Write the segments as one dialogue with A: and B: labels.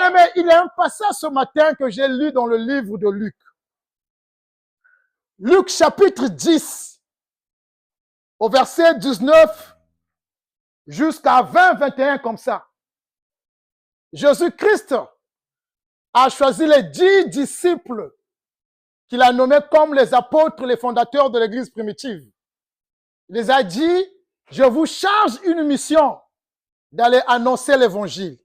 A: Bien-aimé, il y a un passage ce matin que j'ai lu dans le livre de Luc. Luc chapitre 10, au verset 19 jusqu'à 20, 21 comme ça. Jésus-Christ a choisi les 10 disciples qu'il a nommés comme les apôtres, les fondateurs de l'église primitive. Il les a dit, je vous charge une mission d'aller annoncer l'évangile.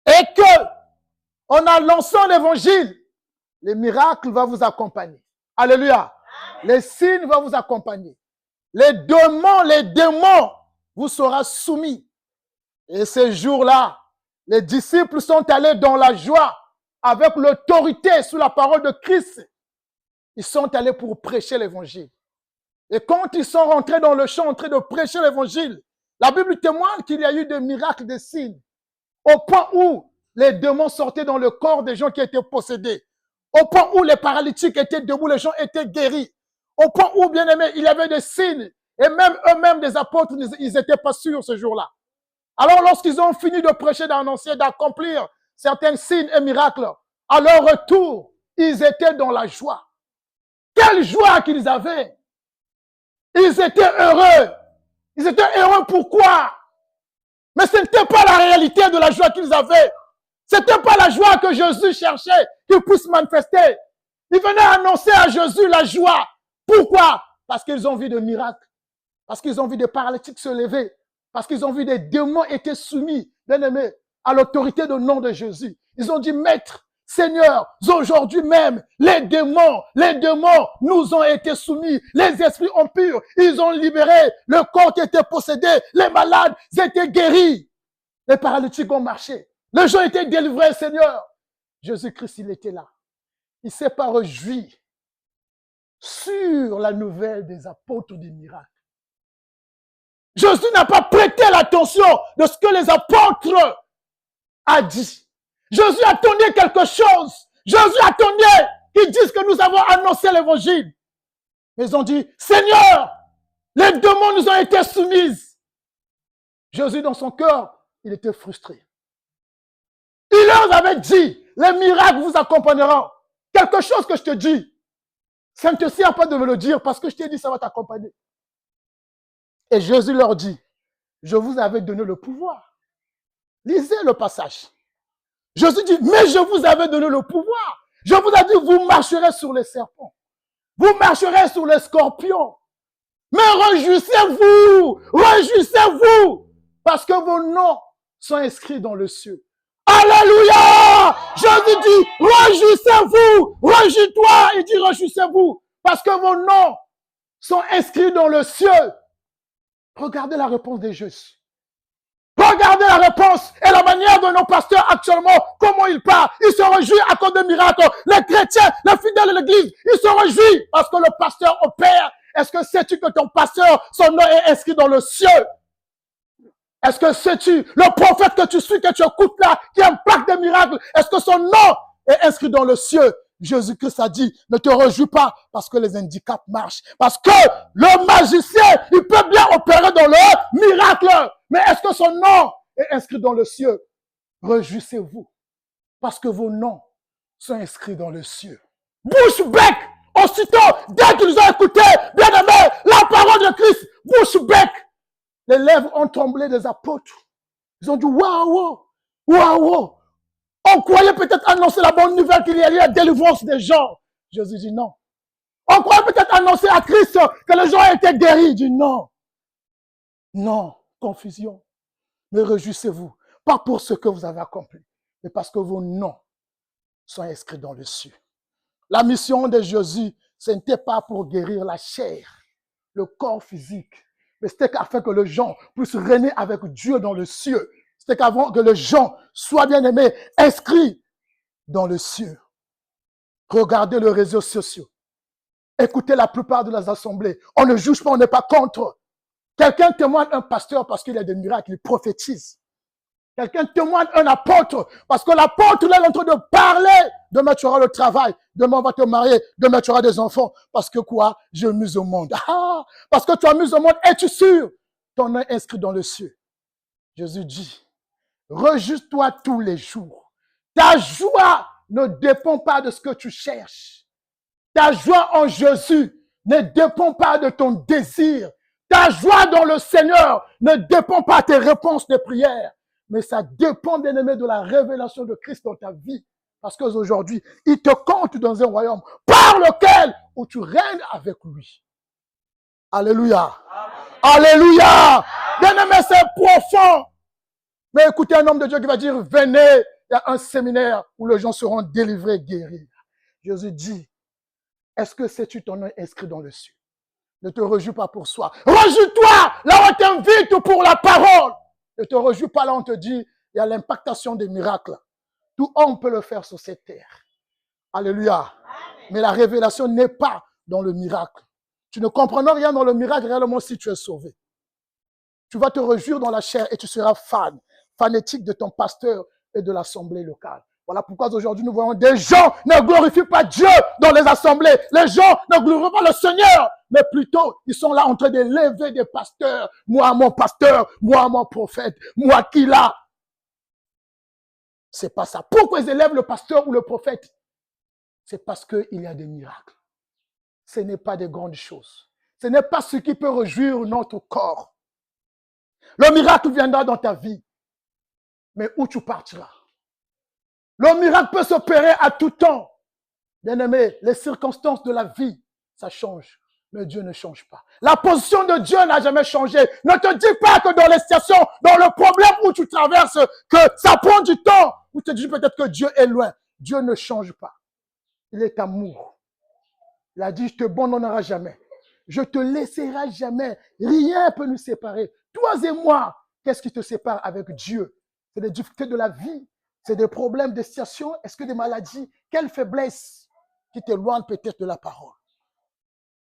A: Et que, en annonçant l'évangile, les miracles vont vous accompagner. Alléluia. Les signes vont vous accompagner. Les démons vous seront soumis. Et ces jours-là, les disciples sont allés dans la joie avec l'autorité sous la parole de Christ. Ils sont allés pour prêcher l'évangile. Et quand ils sont rentrés dans le champ en train de prêcher l'évangile, la Bible témoigne qu'il y a eu des miracles, des signes. Au point où les démons sortaient dans le corps des gens qui étaient possédés. Au point où les paralytiques étaient debout, les gens étaient guéris. Au point où, bien aimé, il y avait des signes. Et même eux-mêmes, des apôtres, ils n'étaient pas sûrs ce jour-là. Alors, lorsqu'ils ont fini de prêcher, d'annoncer, d'accomplir certains signes et miracles, à leur retour, ils étaient dans la joie. Quelle joie qu'ils avaient! Ils étaient heureux. Ils étaient heureux pourquoi? Mais ce n'était pas la réalité de la joie qu'ils avaient. Ce n'était pas la joie que Jésus cherchait qu'ils puissent manifester. Ils venaient annoncer à Jésus la joie. Pourquoi? Parce qu'ils ont vu des miracles. Parce qu'ils ont vu des paralytiques se lever. Parce qu'ils ont vu des démons étaient soumis, bien aimés, à l'autorité du nom de Jésus. Ils ont dit, Maître, Seigneur, aujourd'hui même, les démons nous ont été soumis. Les esprits impurs, ils ont libéré. Le corps qui était possédé, les malades étaient guéris. Les paralytiques ont marché. Les gens étaient délivrés, Seigneur. Jésus-Christ, il était là. Il ne s'est pas réjoui sur la nouvelle des apôtres des miracles. Jésus n'a pas prêté l'attention de ce que les apôtres ont dit. Jésus attendait quelque chose. Jésus attendait qu'ils disent que nous avons annoncé l'évangile. Mais ils ont dit, Seigneur, les démons nous ont été soumises. Jésus, dans son cœur, il était frustré. Il leur avait dit, les miracles vous accompagneront. Quelque chose que je te dis, ça ne te sert pas de me le dire parce que je t'ai dit, ça va t'accompagner. Et Jésus leur dit, je vous avais donné le pouvoir. Lisez le passage. Jésus dit, mais je vous avais donné le pouvoir. Je vous ai dit, vous marcherez sur les serpents. Vous marcherez sur les scorpions. Mais réjouissez-vous, réjouissez-vous, parce que vos noms sont inscrits dans le ciel. Alléluia! Jésus dit, réjouissez-vous, réjouis-toi. Il dit, réjouissez-vous, parce que vos noms sont inscrits dans le ciel. Regardez la réponse de Jésus. Regardez la réponse et la manière de nos pasteurs actuellement, comment ils parlent. Ils se réjouissent à cause des miracles. Les chrétiens, les fidèles de l'église, ils se réjouissent parce que le pasteur opère. Est-ce que sais-tu que ton pasteur, son nom est inscrit dans le ciel? Est-ce que sais-tu, le prophète que tu suis, que tu écoutes là, qui impacte des miracles, est-ce que son nom est inscrit dans le ciel? Jésus-Christ a dit, ne te réjouis pas parce que les handicaps marchent. Parce que le magicien, il peut bien opérer dans le miracle. Mais est-ce que son nom est inscrit dans le ciel? Réjouissez-vous parce que vos noms sont inscrits dans le ciel. Bouche bec, aussitôt, dès qu'ils ont écouté, bien aimé, la parole de Christ, bouche bec. Les lèvres ont tremblé des apôtres. Ils ont dit, waouh, waouh. On croyait peut-être annoncer la bonne nouvelle qu'il y a eu la délivrance des gens. Jésus dit non. On croyait peut-être annoncer à Christ que les gens étaient guéris. Il dit non. Non, confusion. Mais réjouissez-vous. Pas pour ce que vous avez accompli, mais parce que vos noms sont inscrits dans le ciel. La mission de Jésus, ce n'était pas pour guérir la chair, le corps physique, mais c'était afin que les gens puissent régner avec Dieu dans le ciel. C'était qu'avant que les gens soient bien aimés, inscrits dans le ciel. Regardez les réseaux sociaux. Écoutez la plupart de les assemblées. On ne juge pas, on n'est pas contre. Quelqu'un témoigne un pasteur parce qu'il a des miracles, il prophétise. Quelqu'un témoigne un apôtre parce que l'apôtre est en train de parler. Demain tu auras le travail, demain on va te marier, demain tu auras des enfants. Parce que quoi? Je muse au monde. Ah, parce que tu as mis au monde, es-tu sûr? Ton nom est inscrit dans le ciel. Jésus dit, Réjouis-toi tous les jours. Ta joie ne dépend pas de ce que tu cherches. Ta joie en Jésus ne dépend pas de ton désir. Ta joie dans le Seigneur ne dépend pas de tes réponses de prière. Mais ça dépend, bien aimé, de la révélation de Christ dans ta vie. Parce qu'aujourd'hui, il te compte dans un royaume par lequel où tu règnes avec lui. Alléluia. Alléluia. Bien aimé, c'est profond. Mais écoutez un homme de Dieu qui va dire, venez, il y a un séminaire où les gens seront délivrés, guéris. Jésus dit, est-ce que sais-tu ton nom inscrit dans le ciel? Ne te réjouis pas pour soi. Réjouis-toi là où on t'invite pour la parole. Ne te réjouis pas là où on te dit, il y a l'impactation des miracles. Tout homme peut le faire sur cette terre. Alléluia. Amen. Mais la révélation n'est pas dans le miracle. Tu ne comprends rien dans le miracle réellement si tu es sauvé. Tu vas te réjouir dans la chair et tu seras fanatique de ton pasteur et de l'assemblée locale. Voilà pourquoi aujourd'hui nous voyons des gens ne glorifient pas Dieu dans les assemblées. Les gens ne glorifient pas le Seigneur, mais plutôt ils sont là en train d'élever des pasteurs. Moi, mon pasteur, moi, mon prophète, moi qui là. C'est pas ça. Pourquoi ils élèvent le pasteur ou le prophète? C'est parce qu'il y a des miracles. Ce n'est pas des grandes choses. Ce n'est pas ce qui peut réjouir notre corps. Le miracle viendra dans ta vie, mais où tu partiras? Le miracle peut s'opérer à tout temps. Bien-aimé, les circonstances de la vie, ça change. Mais Dieu ne change pas. La position de Dieu n'a jamais changé. Ne te dis pas que dans les situations, dans le problème où tu traverses, que ça prend du temps. Ou te dis peut-être que Dieu est loin. Dieu ne change pas. Il est amour. Il a dit, je te abandonnerai jamais. Je te laisserai jamais. Rien ne peut nous séparer. Toi et moi, qu'est-ce qui te sépare avec Dieu? C'est des difficultés de la vie. C'est des problèmes, des situations. Est-ce que des maladies? Quelle faiblesse qui t'éloigne peut-être de la parole?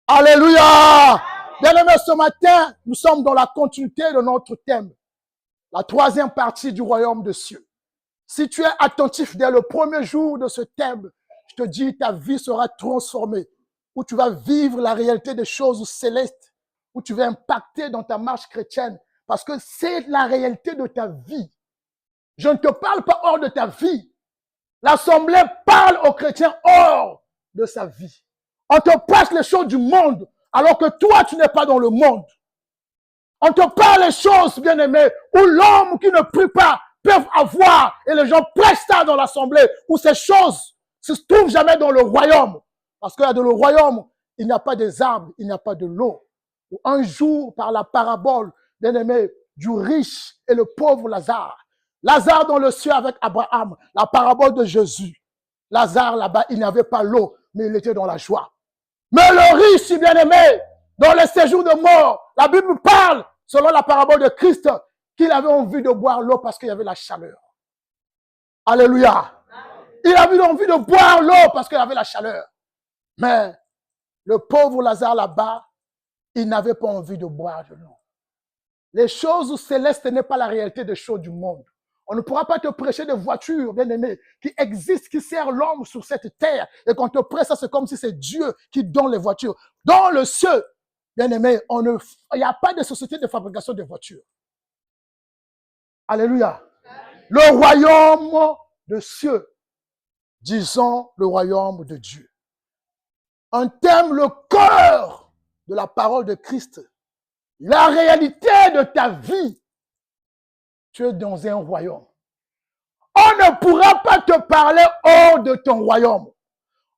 A: Alléluia! Bien-aimés, ce matin, nous sommes dans la continuité de notre thème. La troisième partie du royaume de cieux. Si tu es attentif dès le premier jour de ce thème, je te dis, ta vie sera transformée. Où tu vas vivre la réalité des choses célestes. Où tu vas impacter dans ta marche chrétienne. Parce que c'est la réalité de ta vie. Je ne te parle pas hors de ta vie. L'Assemblée parle aux chrétiens hors de sa vie. On te passe les choses du monde, alors que toi, tu n'es pas dans le monde. On te parle les choses, bien-aimées, où l'homme qui ne prie pas peut avoir, et les gens prêchent ça dans l'Assemblée, où ces choses ne se trouvent jamais dans le royaume. Parce que dans le royaume, il n'y a pas des arbres, il n'y a pas de l'eau. Un jour, par la parabole, bien-aimé, du riche et le pauvre Lazare, Lazare dans le ciel avec Abraham, la parabole de Jésus. Lazare là-bas, il n'avait pas l'eau, mais il était dans la joie. Mais le riche, bien-aimé, dans les séjours de mort, la Bible parle, selon la parabole de Christ, qu'il avait envie de boire l'eau parce qu'il y avait la chaleur. Alléluia. Il avait envie de boire l'eau parce qu'il y avait la chaleur. Mais le pauvre Lazare là-bas, il n'avait pas envie de boire de l'eau. Les choses célestes n'est pas la réalité des choses du monde. On ne pourra pas te prêcher des voitures, bien-aimés, qui existent, qui servent l'homme sur cette terre. Et quand on te prêche ça, c'est comme si c'est Dieu qui donne les voitures. Dans le ciel, bien-aimés, il n'y a pas de société de fabrication de voitures. Alléluia. Le royaume de cieux, disons le royaume de Dieu. Un thème, le cœur de la parole de Christ. La réalité de ta vie. Tu es dans un royaume. On ne pourra pas te parler hors de ton royaume.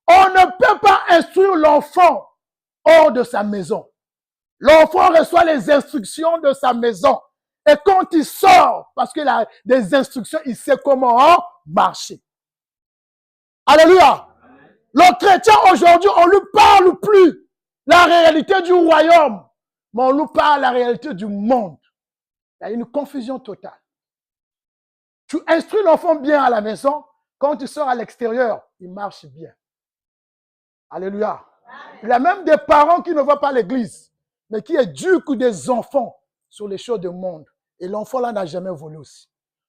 A: On ne peut pas instruire l'enfant hors de sa maison. L'enfant reçoit les instructions de sa maison. Et quand il sort, parce qu'il a des instructions, il sait comment marcher. Alléluia. Le chrétien aujourd'hui, on ne lui parle plus la réalité du royaume, mais on nous parle la réalité du monde. Il y a une confusion totale. Tu instruis l'enfant bien à la maison, quand tu sors à l'extérieur, il marche bien. Alléluia. Il y a même des parents qui ne vont pas à l'église, mais qui éduquent des enfants sur les choses du monde. Et l'enfant là n'a jamais volé aussi.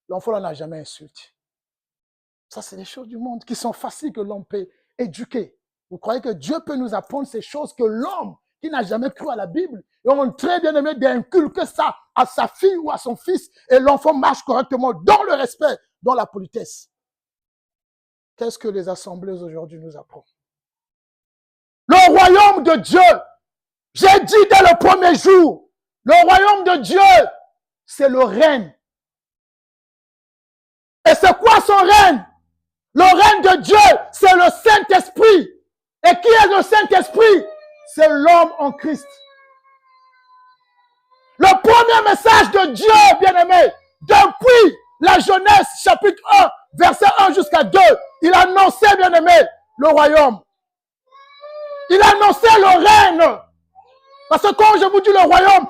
A: L'enfant là n'a jamais insulté. Ça, c'est les choses du monde qui sont faciles que l'homme peut éduquer. Vous croyez que Dieu peut nous apprendre ces choses que l'homme qui n'a jamais cru à la Bible, et on très bien aimé d'inculquer ça à sa fille ou à son fils et l'enfant marche correctement dans le respect, dans la politesse. Qu'est-ce que les assemblées aujourd'hui nous apprennent? Le royaume de Dieu, j'ai dit dès le premier jour, le royaume de Dieu, c'est le règne. Et c'est quoi son règne? Le règne de Dieu, c'est le Saint-Esprit. Et qui est le Saint-Esprit? C'est l'homme en Christ. Le premier message de Dieu, bien-aimé, depuis la Genèse, chapitre 1, verset 1 jusqu'à 2, il annonçait, bien-aimé, le royaume. Il annonçait le règne. Parce que quand je vous dis le royaume,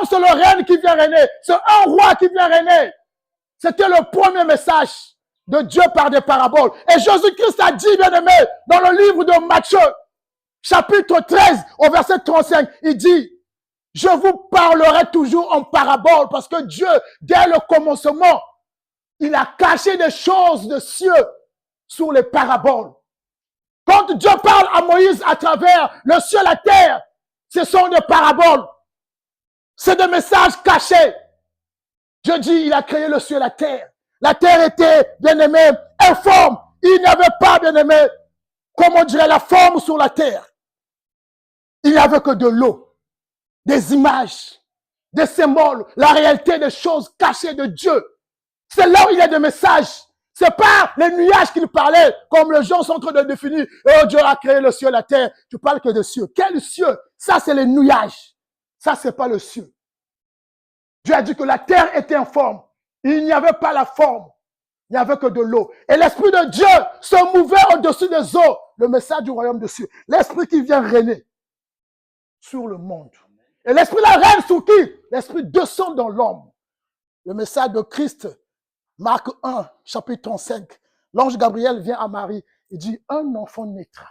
A: c'est le règne qui vient régner. C'est un roi qui vient régner. C'était le premier message de Dieu par des paraboles. Et Jésus-Christ a dit, bien-aimé, dans le livre de Matthieu, chapitre 13, au verset 35, il dit, je vous parlerai toujours en parabole parce que Dieu, dès le commencement, il a caché des choses de cieux sur les paraboles. Quand Dieu parle à Moïse à travers le ciel et la terre, ce sont des paraboles. C'est des messages cachés. Dieu dit, il a créé le ciel et la terre. La terre était, bien aimé, informe. Il n'y avait pas, bien aimé, comment on dirait, la forme sur la terre. Il n'y avait que de l'eau, des images, des symboles, la réalité des choses cachées de Dieu. C'est là où il y a des messages. C'est pas les nuages qu'il parlait, comme les gens sont en train de définir. Oh, Dieu a créé le ciel et la terre. Tu parles que de cieux. Quel cieux? Ça, c'est les nuages. Ça, c'est pas le cieux. Dieu a dit que la terre était informe. Il n'y avait pas la forme. Il n'y avait que de l'eau. Et l'Esprit de Dieu se mouvait au-dessus des eaux. Le message du royaume de cieux. L'Esprit qui vient régner sur le monde. Et l'Esprit la règne sur qui? L'Esprit descend dans l'homme. Le message de Christ, Marc 1, chapitre 35. L'ange Gabriel vient à Marie. Il dit, un enfant naîtra.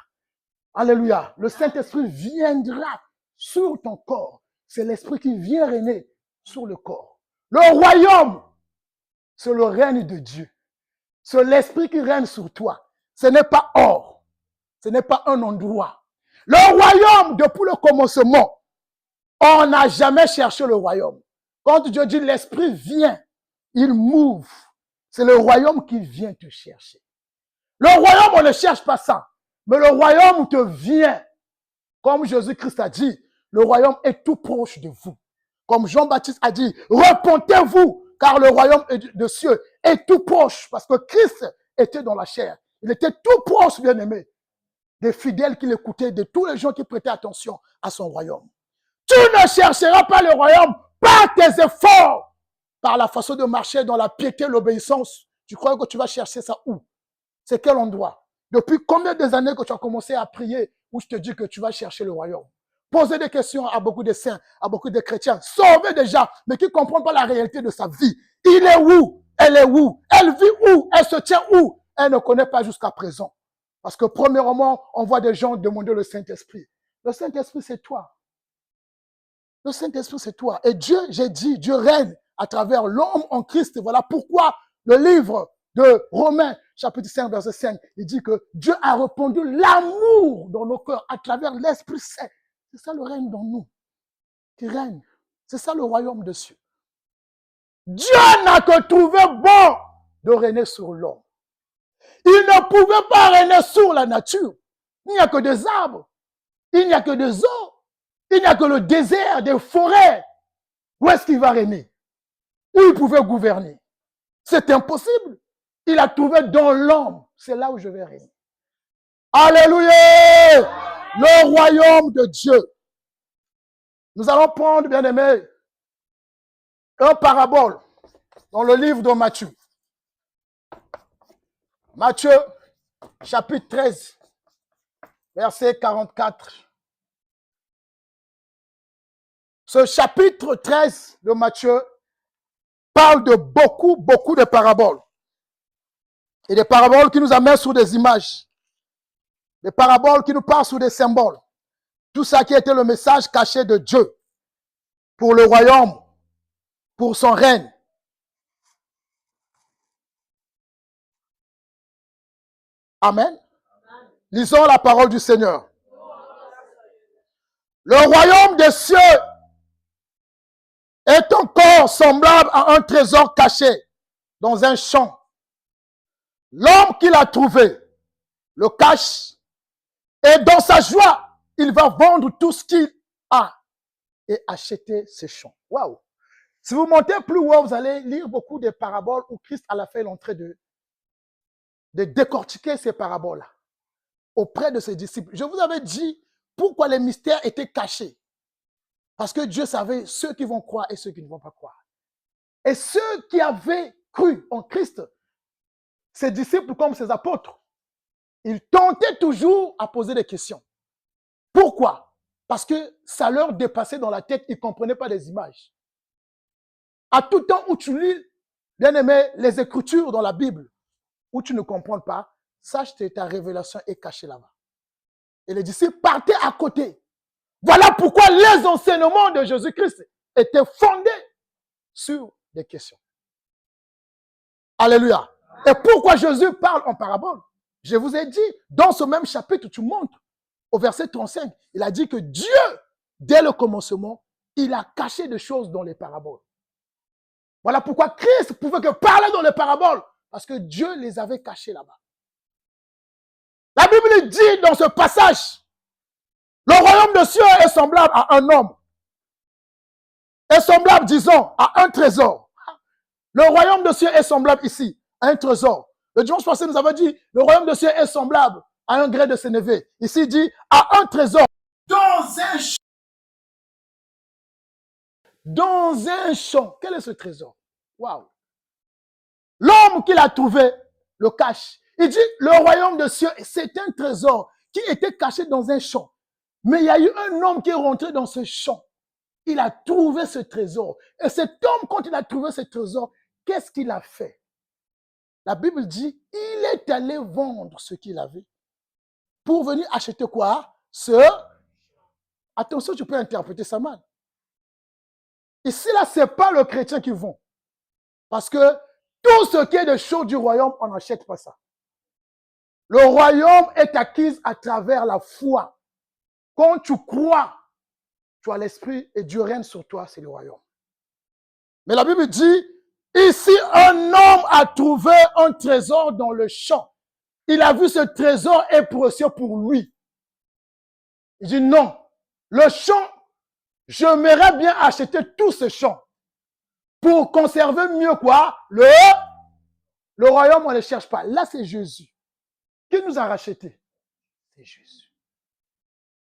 A: Alléluia. Le Saint-Esprit viendra sur ton corps. C'est l'Esprit qui vient régner sur le corps. Le royaume, c'est le règne de Dieu. C'est l'Esprit qui règne sur toi. Ce n'est pas or. Ce n'est pas un endroit. Le royaume, depuis le commencement, on n'a jamais cherché le royaume. Quand Dieu dit l'Esprit vient, il move. C'est le royaume qui vient te chercher. Le royaume, on ne cherche pas ça. Mais le royaume te vient. Comme Jésus-Christ a dit, le royaume est tout proche de vous. Comme Jean-Baptiste a dit, repentez-vous, car le royaume de cieux est tout proche. Parce que Christ était dans la chair. Il était tout proche, bien-aimé, des fidèles qui l'écoutaient, de tous les gens qui prêtaient attention à son royaume. Tu ne chercheras pas le royaume par tes efforts, par la façon de marcher dans la piété, l'obéissance. Tu crois que tu vas chercher ça où? C'est quel endroit? Depuis combien d'années que tu as commencé à prier où je te dis que tu vas chercher le royaume? Poser des questions à beaucoup de saints, à beaucoup de chrétiens, sauvés déjà, mais qui ne comprennent pas la réalité de sa vie. Il est où? Elle est où? Elle vit où? Elle se tient où? Elle ne connaît pas jusqu'à présent. Parce que premièrement, on voit des gens demander le Saint-Esprit. Le Saint-Esprit, c'est toi. Le Saint-Esprit, c'est toi. Et Dieu, j'ai dit, Dieu règne à travers l'homme en Christ. Voilà pourquoi le livre de Romains, chapitre 5, verset 5, il dit que Dieu a répandu l'amour dans nos cœurs à travers l'Esprit Saint. C'est ça le règne dans nous, qui règne. C'est ça le royaume de Dieu. Dieu n'a que trouvé bon de régner sur l'homme. Il ne pouvait pas régner sur la nature. Il n'y a que des arbres. Il n'y a que des eaux. Il n'y a que le désert, des forêts. Où est-ce qu'il va régner? Où il pouvait gouverner? C'est impossible. Il a trouvé dans l'homme. C'est là où je vais régner. Alléluia! Le royaume de Dieu. Nous allons prendre, bien aimé, un parabole dans le livre de Matthieu. Matthieu, chapitre 13, verset 44. Ce chapitre 13 de Matthieu parle de beaucoup de paraboles. Et des paraboles qui nous amènent sur des images. Des paraboles qui nous parlent sur des symboles. Tout ça qui était le message caché de Dieu pour le royaume, pour son règne. Amen. Lisons la parole du Seigneur. Le royaume des cieux est encore semblable à un trésor caché dans un champ. L'homme qui l'a trouvé le cache et dans sa joie, il va vendre tout ce qu'il a et acheter ce champ. Waouh! Si vous montez plus haut, vous allez lire beaucoup de paraboles où Christ a fait l'entrée de décortiquer ces paraboles-là auprès de ses disciples. Je vous avais dit pourquoi les mystères étaient cachés. Parce que Dieu savait ceux qui vont croire et ceux qui ne vont pas croire. Et ceux qui avaient cru en Christ, ses disciples comme ses apôtres, ils tentaient toujours à poser des questions. Pourquoi? Parce que ça leur dépassait dans la tête, ils ne comprenaient pas les images. À tout temps où tu lis, bien aimé, les Écritures dans la Bible, où tu ne comprends pas, sache que ta révélation est cachée là-bas. Et les disciples partaient à côté. Voilà pourquoi les enseignements de Jésus-Christ étaient fondés sur des questions. Alléluia. Et pourquoi Jésus parle en parabole? Je vous ai dit, dans ce même chapitre, tu montres, au verset 35, il a dit que Dieu, dès le commencement, il a caché des choses dans les paraboles. Voilà pourquoi Christ pouvait que parler dans les paraboles, parce que Dieu les avait cachées là-bas. La Bible dit dans ce passage, le royaume de cieux est semblable à un homme. Est semblable, disons, à un trésor. Le royaume de cieux est semblable ici à un trésor. Le dimanche passé, nous avons dit, le royaume de cieux est semblable à un grès de sénévé. Ici, il dit, à un trésor. Dans un champ. Quel est ce trésor? Waouh! L'homme qui l'a trouvé le cache. Il dit, le royaume de cieux, c'est un trésor qui était caché dans un champ. Mais il y a eu un homme qui est rentré dans ce champ. Il a trouvé ce trésor. Et cet homme, quand il a trouvé ce trésor, qu'est-ce qu'il a fait? La Bible dit, il est allé vendre ce qu'il avait pour venir acheter quoi? Attention, tu peux interpréter ça mal. Ici, là, ce n'est pas le chrétien qui vend. Parce que tout ce qui est des choses du royaume, on n'achète pas ça. Le royaume est acquis à travers la foi. Quand tu crois, tu as l'esprit et Dieu règne sur toi, c'est le royaume. Mais la Bible dit, ici, un homme a trouvé un trésor dans le champ. Il a vu ce trésor est précieux pour lui. Il dit non, le champ, j'aimerais bien acheter tout ce champ pour conserver mieux quoi? Le royaume, on ne le cherche pas. Là, c'est Jésus. Qui nous a rachetés? C'est Jésus.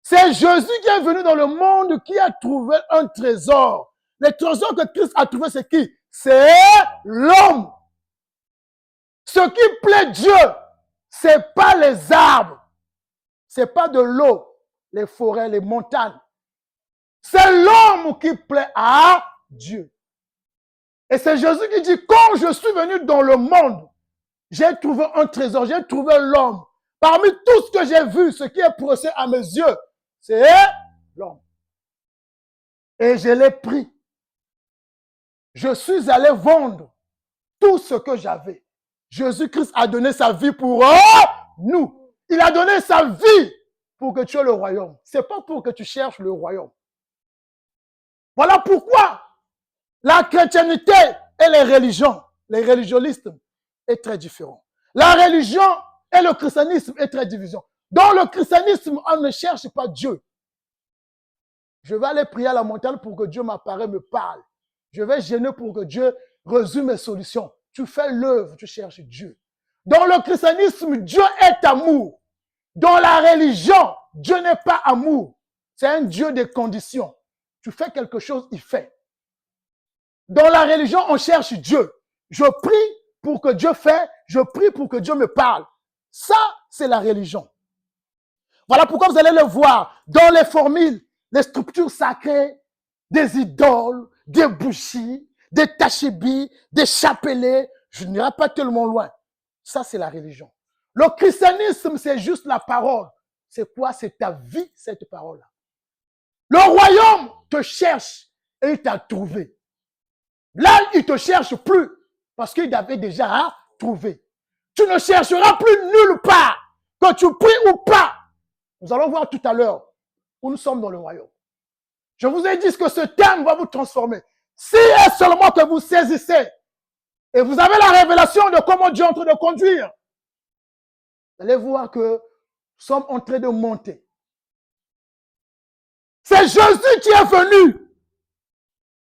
A: C'est Jésus qui est venu dans le monde, qui a trouvé un trésor. Le trésor que Christ a trouvé, c'est qui? C'est l'homme. Ce qui plaît Dieu, c'est pas les arbres, c'est pas de l'eau, les forêts, les montagnes. C'est l'homme qui plaît à Dieu. Et c'est Jésus qui dit, quand je suis venu dans le monde, j'ai trouvé un trésor, j'ai trouvé l'homme. Parmi tout ce que j'ai vu, ce qui est précieux à mes yeux, c'est l'homme. Et je l'ai pris. Je suis allé vendre tout ce que j'avais. Jésus-Christ a donné sa vie pour nous. Il a donné sa vie pour que tu aies le royaume. Ce n'est pas pour que tu cherches le royaume. Voilà pourquoi la chrétienté et les religionnistes est très différent. La religion et le christianisme est très différent. Dans le christianisme, on ne cherche pas Dieu. Je vais aller prier à la montagne pour que Dieu m'apparaisse, me parle. Je vais gêner pour que Dieu résume mes solutions. Tu fais l'œuvre, tu cherches Dieu. Dans le christianisme, Dieu est amour. Dans la religion, Dieu n'est pas amour. C'est un Dieu des conditions. Tu fais quelque chose, il fait. Dans la religion, on cherche Dieu. Je prie pour que Dieu fasse, je prie pour que Dieu me parle. Ça, c'est la religion. Voilà pourquoi vous allez le voir dans les formules, les structures sacrées, des idoles, des bougies, des tachibis, des chapelets. Je n'irai pas tellement loin. Ça, c'est la religion. Le christianisme, c'est juste la parole. C'est quoi? C'est ta vie, cette parole-là. Le royaume te cherche et il t'a trouvé. Là, il ne te cherche plus parce qu'il t'avait déjà trouvé. Tu ne chercheras plus nulle part, que tu pries ou pas. Nous allons voir tout à l'heure où nous sommes dans le royaume. Je vous ai dit que ce terme va vous transformer. Si est seulement que vous saisissez et vous avez la révélation de comment Dieu est en train de conduire, vous allez voir que nous sommes en train de monter. C'est Jésus qui est venu.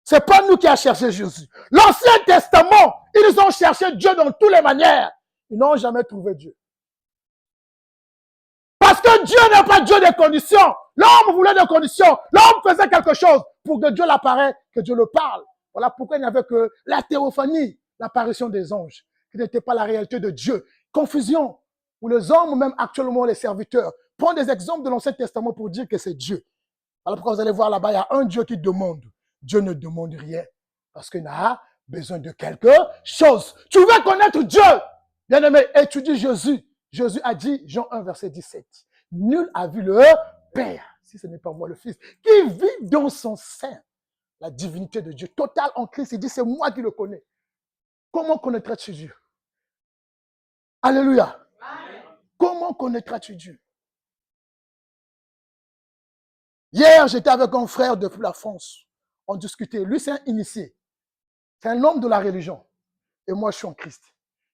A: C'est pas nous qui avons cherché Jésus. L'Ancien Testament, ils ont cherché Dieu dans toutes les manières. Ils n'ont jamais trouvé Dieu. Parce que Dieu n'est pas Dieu des conditions. L'homme voulait des conditions. L'homme faisait quelque chose pour que Dieu l'apparaisse, que Dieu le parle. Voilà pourquoi il n'y avait que la théophanie, l'apparition des anges, qui n'était pas la réalité de Dieu. Confusion, où les hommes, même actuellement les serviteurs, prennent des exemples de l'Ancien Testament pour dire que c'est Dieu. Alors pourquoi vous allez voir là-bas, il y a un Dieu qui demande. Dieu ne demande rien parce qu'il a besoin de quelque chose. Tu veux connaître Dieu. Bien-aimé, étudie Jésus. Jésus a dit, Jean 1, verset 17, nul a vu le Père, si ce n'est pas moi le Fils, qui vit dans son sein la divinité de Dieu, totale en Christ. Il dit, c'est moi qui le connais. Comment connaîtras-tu Dieu? Alléluia. Amen. Comment connaîtras-tu Dieu? Hier, j'étais avec un frère depuis la France. On discutait. Lui, c'est un initié. C'est un homme de la religion. Et moi, je suis en Christ.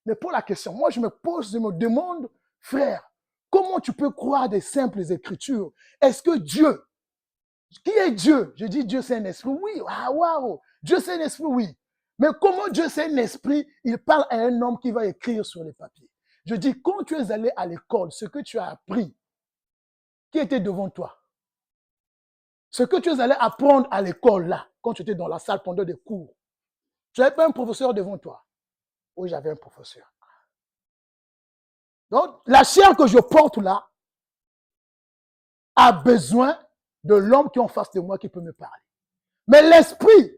A: Mais pour la question, moi, je me demande, frère, comment tu peux croire des simples écritures? Est-ce que Dieu, qui est Dieu? Je dis Dieu, c'est un esprit. Oui, ah, waouh. Dieu, c'est un esprit, oui. Mais comment Dieu, c'est un esprit? Il parle à un homme qui va écrire sur les papiers. Je dis, quand tu es allé à l'école, ce que tu as appris, qui était devant toi? Ce que tu es allé apprendre à l'école, là, quand tu étais dans la salle pendant des cours, tu n'avais pas un professeur devant toi. Oui, j'avais un professeur. Donc, la chair que je porte là a besoin de l'homme qui est en face de moi qui peut me parler. Mais l'esprit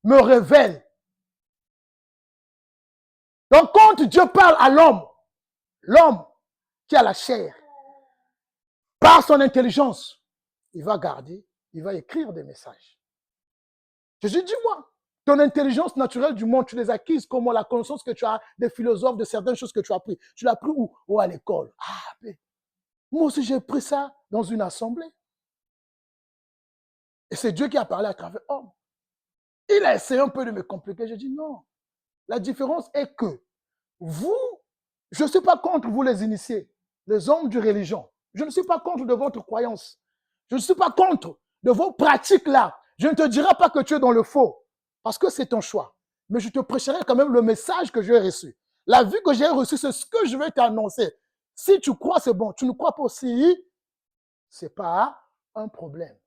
A: me révèle. Donc, quand Dieu parle à l'homme qui a la chair, par son intelligence, il va garder, il va écrire des messages. Jésus dit, moi, ton intelligence naturelle du monde, tu les acquises comment la connaissance que tu as des philosophes, de certaines choses que tu as appris. Tu l'as appris où? Oh, à l'école. Ah, mais moi aussi, j'ai pris ça dans une assemblée. Et c'est Dieu qui a parlé à travers homme. Il a essayé un peu de me compliquer. Je dis non. La différence est que vous, je ne suis pas contre vous les initiés, les hommes de religion. Je ne suis pas contre de votre croyance. Je ne suis pas contre de vos pratiques là. Je ne te dirai pas que tu es dans le faux, parce que c'est ton choix. Mais je te prêcherai quand même le message que j'ai reçu. La vie que j'ai reçue, c'est ce que je vais t'annoncer. Si tu crois, c'est bon. Tu ne crois pas aussi, ce n'est pas un problème.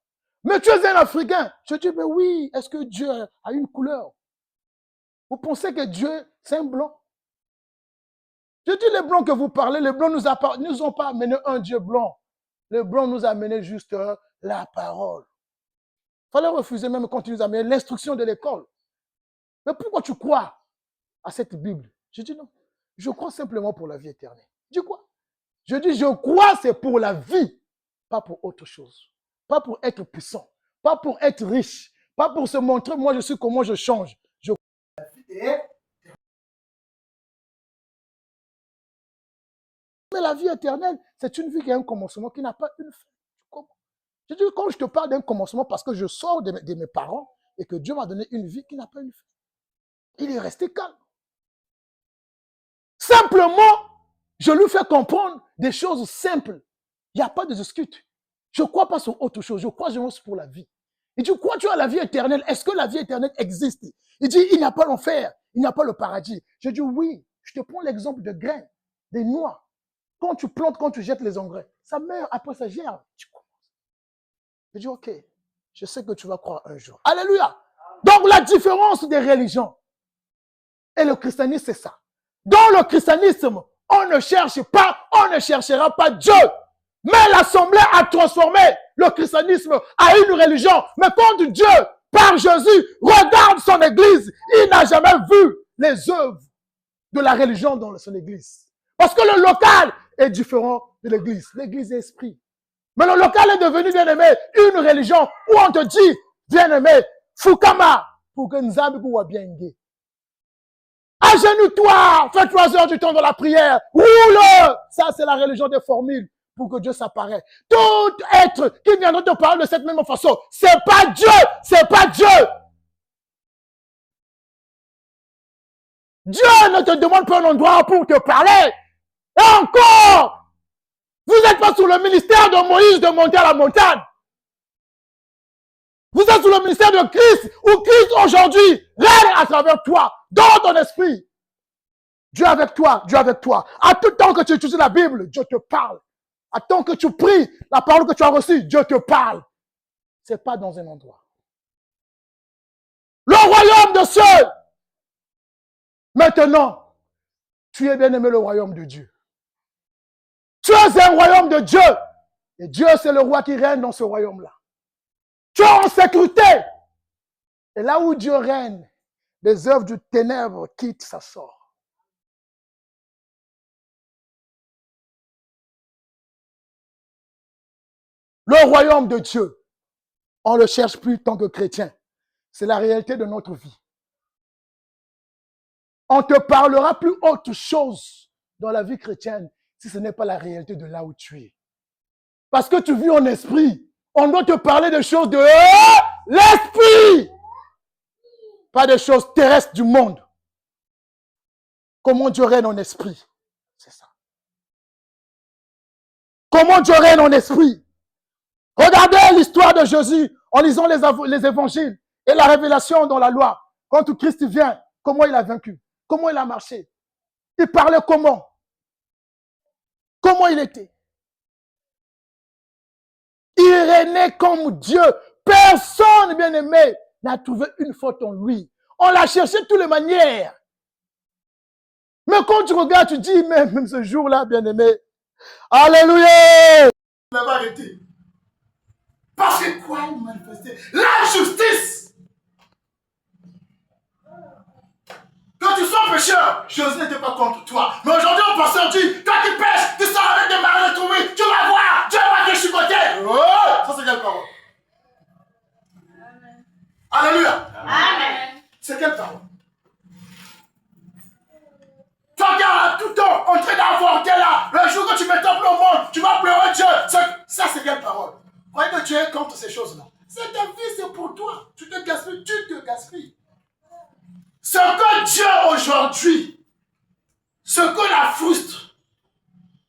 A: Mais tu es un Africain. Je dis, mais oui, est-ce que Dieu a une couleur? Vous pensez que Dieu, c'est un blanc? Je dis, les blancs que vous parlez, les blancs nous ont pas amené un Dieu blanc. Les blancs nous ont amené juste la parole. Il fallait refuser même quand ils nous amenaient l'instruction de l'école. Mais pourquoi tu crois à cette Bible? Je dis non. Je crois simplement pour la vie éternelle. Je dis quoi? Je dis, je crois c'est pour la vie, pas pour autre chose. Pas pour être puissant, pas pour être riche, pas pour se montrer, moi je suis comment je change. Je crois la vie. Mais la vie éternelle, c'est une vie qui a un commencement, qui n'a pas une fin. Je dis, quand je te parle d'un commencement, parce que je sors de mes parents et que Dieu m'a donné une vie qui n'a pas une fin. Il est resté calme. Simplement, je lui fais comprendre des choses simples. Il n'y a pas de discute. Je ne crois pas sur autre chose. Je crois juste pour la vie. Il dit, crois-tu à la vie éternelle? Est-ce que la vie éternelle existe? Il dit, il n'y a pas l'enfer. Il n'y a pas le paradis. Je dis, oui. Je te prends l'exemple de graines, des noix. Quand tu plantes, quand tu jettes les engrais, ça meurt, après ça germe. Tu commences. Je dis, ok, je sais que tu vas croire un jour. Alléluia. Donc la différence des religions et le christianisme, c'est ça. Dans le christianisme, on ne cherchera pas Dieu. Mais l'Assemblée a transformé le christianisme à une religion. Mais quand Dieu, par Jésus, regarde son église, il n'a jamais vu les œuvres de la religion dans son église. Parce que le local est différent de l'église. L'église est esprit. Mais le local est devenu, bien-aimé, une religion où on te dit, bien-aimé, Fukama, pour que nous soyons bien gay. Agenouille-toi, fais 3 heures du temps dans la prière, roule. Ça, c'est la religion des formules pour que Dieu s'apparaisse. Tout être qui viendra te parler de cette même façon, c'est pas Dieu, c'est pas Dieu. Dieu ne te demande pas un endroit pour te parler. Et encore, vous n'êtes pas sous le ministère de Moïse de monter à la montagne. Vous êtes sous le ministère de Christ, où Christ aujourd'hui règne à travers toi, dans ton esprit. Dieu avec toi, Dieu avec toi. À tout temps que tu étudies la Bible, Dieu te parle. À tout temps que tu pries, la parole que tu as reçue, Dieu te parle. Ce n'est pas dans un endroit. Le royaume de cieux. Maintenant, tu es bien aimé le royaume de Dieu. Tu es un royaume de Dieu. Et Dieu, c'est le roi qui règne dans ce royaume-là. Tu es en sécurité. Et là où Dieu règne, les œuvres du ténèbre quittent sa sort. Le royaume de Dieu, on ne le cherche plus tant que chrétien. C'est la réalité de notre vie. On ne te parlera plus autre chose dans la vie chrétienne si ce n'est pas la réalité de là où tu es. Parce que tu vis en esprit. On doit te parler des choses de l'esprit. Pas des choses terrestres du monde. Comment Dieu règne en esprit. C'est ça. Comment Dieu règne en esprit. Regardez l'histoire de Jésus en lisant les évangiles et la révélation dans la loi. Quand Christ vient, comment il a vaincu? Comment il a marché? Il parlait comment? Comment il était? Il régnait comme Dieu. Personne, bien aimé, n'a trouvé une faute en lui. On l'a cherché de toutes les manières. Mais quand tu regardes, tu dis, même ce jour-là, bien aimé, alléluia! On n'a pas arrêté. Parce que quoi il manifestait? La justice! Quand tu sois pécheur, Jésus n'était pas contre toi. Mais aujourd'hui, on pense, on dit, quand tu pêches, tu sors avec des marins de trouver, tu vas voir, Dieu va te chicoter. Oh, ça c'est quelle parole? Amen. Alléluia. Amen. C'est quelle parole? Tu regardes tout le temps en train d'avoir là. Le jour que tu mets ton au monde, tu vas pleurer Dieu. Ça c'est quelle parole? Croyez que tu es contre ces choses-là. C'est ta vie, c'est pour toi. Tu te gaspilles, tu te gaspilles. Ce que Dieu aujourd'hui, ce que la frustre,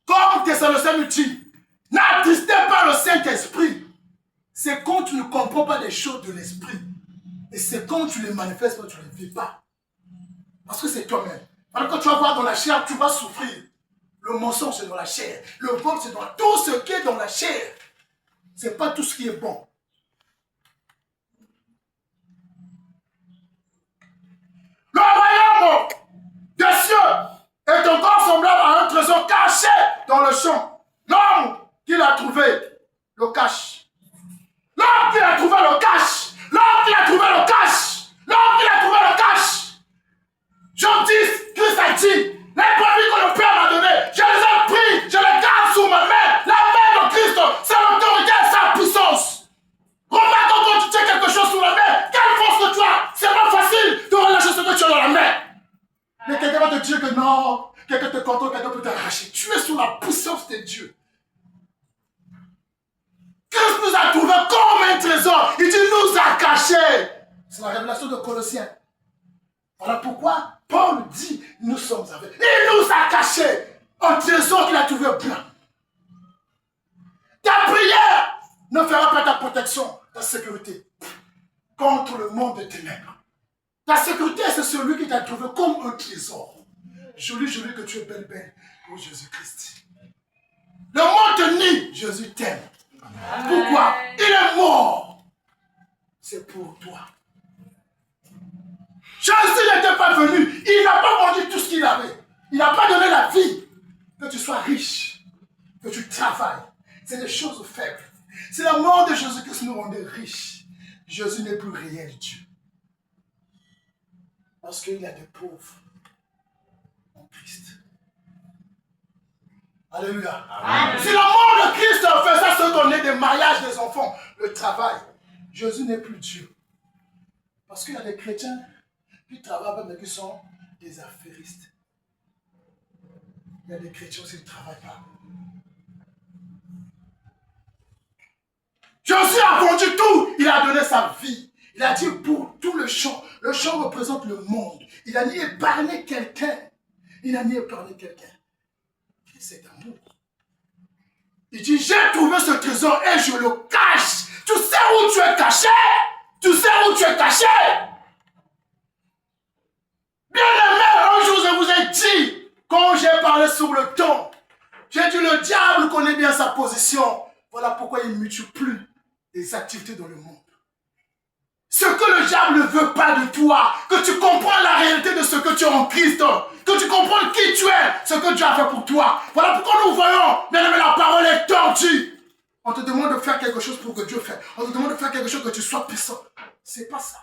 A: comme Thessaloniciens nous dit, n'attristez pas le Saint-Esprit. C'est quand tu ne comprends pas les choses de l'Esprit. Et c'est quand tu les manifestes que tu ne les vis pas. Parce que c'est toi-même. Alors quand tu vas voir dans la chair, tu vas souffrir. Le mensonge, c'est dans la chair. Le vol, c'est dans tout ce qui est dans la chair. Ce n'est pas tout ce qui est bon. Le royaume des cieux est encore semblable à un trésor caché dans le champ. L'homme qui l'a trouvé le cache. L'homme qui l'a trouvé le cache. L'homme qui l'a trouvé le cache. L'homme qui l'a trouvé le cache. Jean 10, Christ a dit, les brebis que le Père m'a donné, je les ai pris, je les garde sous ma main. La main de Christ, c'est l'autorité et sa puissance. Remarque quand tu tiens quelque chose sous la main, quelle force que tu as. C'est pas facile de relâcher ce que tu as dans la main. Mais quelqu'un va te dire que non, quelqu'un te contrôle, quelqu'un peut t'arracher. Tu es sous la puissance de Dieu. Christ nous a trouvé comme un trésor. Il dit nous a cachés. C'est la révélation de Colossiens. Voilà pourquoi Paul dit nous sommes avec. Il nous a cachés un trésor qu'il a trouvé plein. Ta prière ne fera pas ta protection, ta sécurité contre le monde des ténèbres. Ta sécurité, c'est celui qui t'a trouvé comme un trésor. Joli, joli que tu es belle, belle pour Jésus-Christ. Le monde te nie, Jésus t'aime. Pourquoi? Il est mort. C'est pour toi. Jésus n'était pas venu. Il n'a pas vendu tout ce qu'il avait. Il n'a pas donné la vie. Que tu sois riche, que tu travailles. C'est des choses faibles. C'est la mort de Jésus qui nous rendait riches. Jésus n'est plus réel Dieu. Parce qu'il y a des pauvres en Christ. Alléluia. Amen. Si la mort de Christ faisait se donner des mariages des enfants, le travail, Jésus n'est plus Dieu. Parce qu'il y a des chrétiens qui travaillent mais qui sont des affairistes. Il y a des chrétiens qui ne travaillent pas. Jésus a vendu tout. Il a donné sa vie. Il a dit pour tout le champ, Le champ représente le monde. Il a ni épargné quelqu'un. Il n'a ni épargné quelqu'un. Et c'est amour. Il dit, j'ai trouvé ce trésor et je le cache. Tu sais où tu es caché? Tu sais où tu es caché? Bien-aimé, un jour je vous ai dit, quand j'ai parlé sur le temps, j'ai dit le diable connaît bien sa position. Voilà pourquoi il multiplie les activités dans le monde. Ce que le diable ne veut pas de toi, que tu comprends la réalité de ce que tu es en Christ, que tu comprends qui tu es, ce que Dieu a fait pour toi. Voilà pourquoi nous voyons, bien aimé, la parole est tordue. On te demande de faire quelque chose pour que Dieu fasse. On te demande de faire quelque chose que tu sois puissant. C'est pas ça.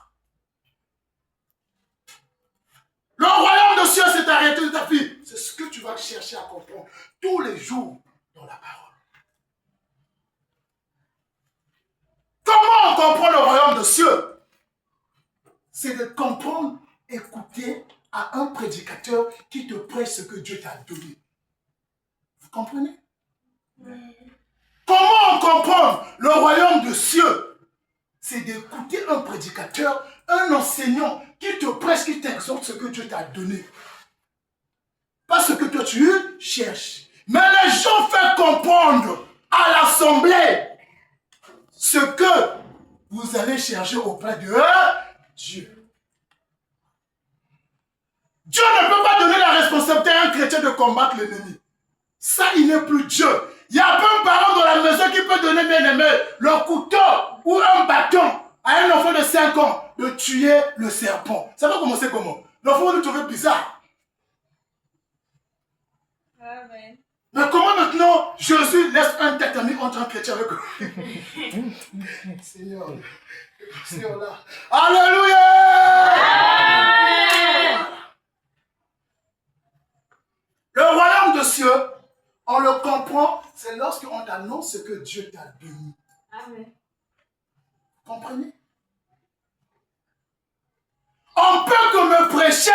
A: Le royaume de Dieu, c'est ta réalité de ta vie. C'est ce que tu vas chercher à comprendre tous les jours dans la parole. Comment on comprend le royaume de Dieu? C'est de comprendre, écouter à un prédicateur qui te prêche ce que Dieu t'a donné. Vous comprenez? Oui. Comment on comprend le royaume de Dieu? C'est d'écouter un prédicateur, un enseignant qui te prêche, qui t'exhorte ce que Dieu t'a donné. Pas ce que toi tu cherches. Mais les gens font comprendre à l'assemblée ce que vous allez chercher auprès de Dieu. Dieu ne peut pas donner la responsabilité à un chrétien de combattre l'ennemi. Ça, il n'est plus Dieu. Il n'y a pas un parent dans la maison qui peut donner, bien aimé, le couteau ou un bâton à un enfant de 5 ans de tuer le serpent. Ça va commencer comment? L'enfant va le trouver bizarre. Amen. Mais comment maintenant Jésus laisse un tête ami entre un chrétien avec eux? Seigneur, Seigneur là. Alléluia! Amen. Le royaume de Dieu, on le comprend, c'est lorsqu'on t'annonce ce que Dieu t'a donné. Amen. Comprenez? On peut que me prêcher,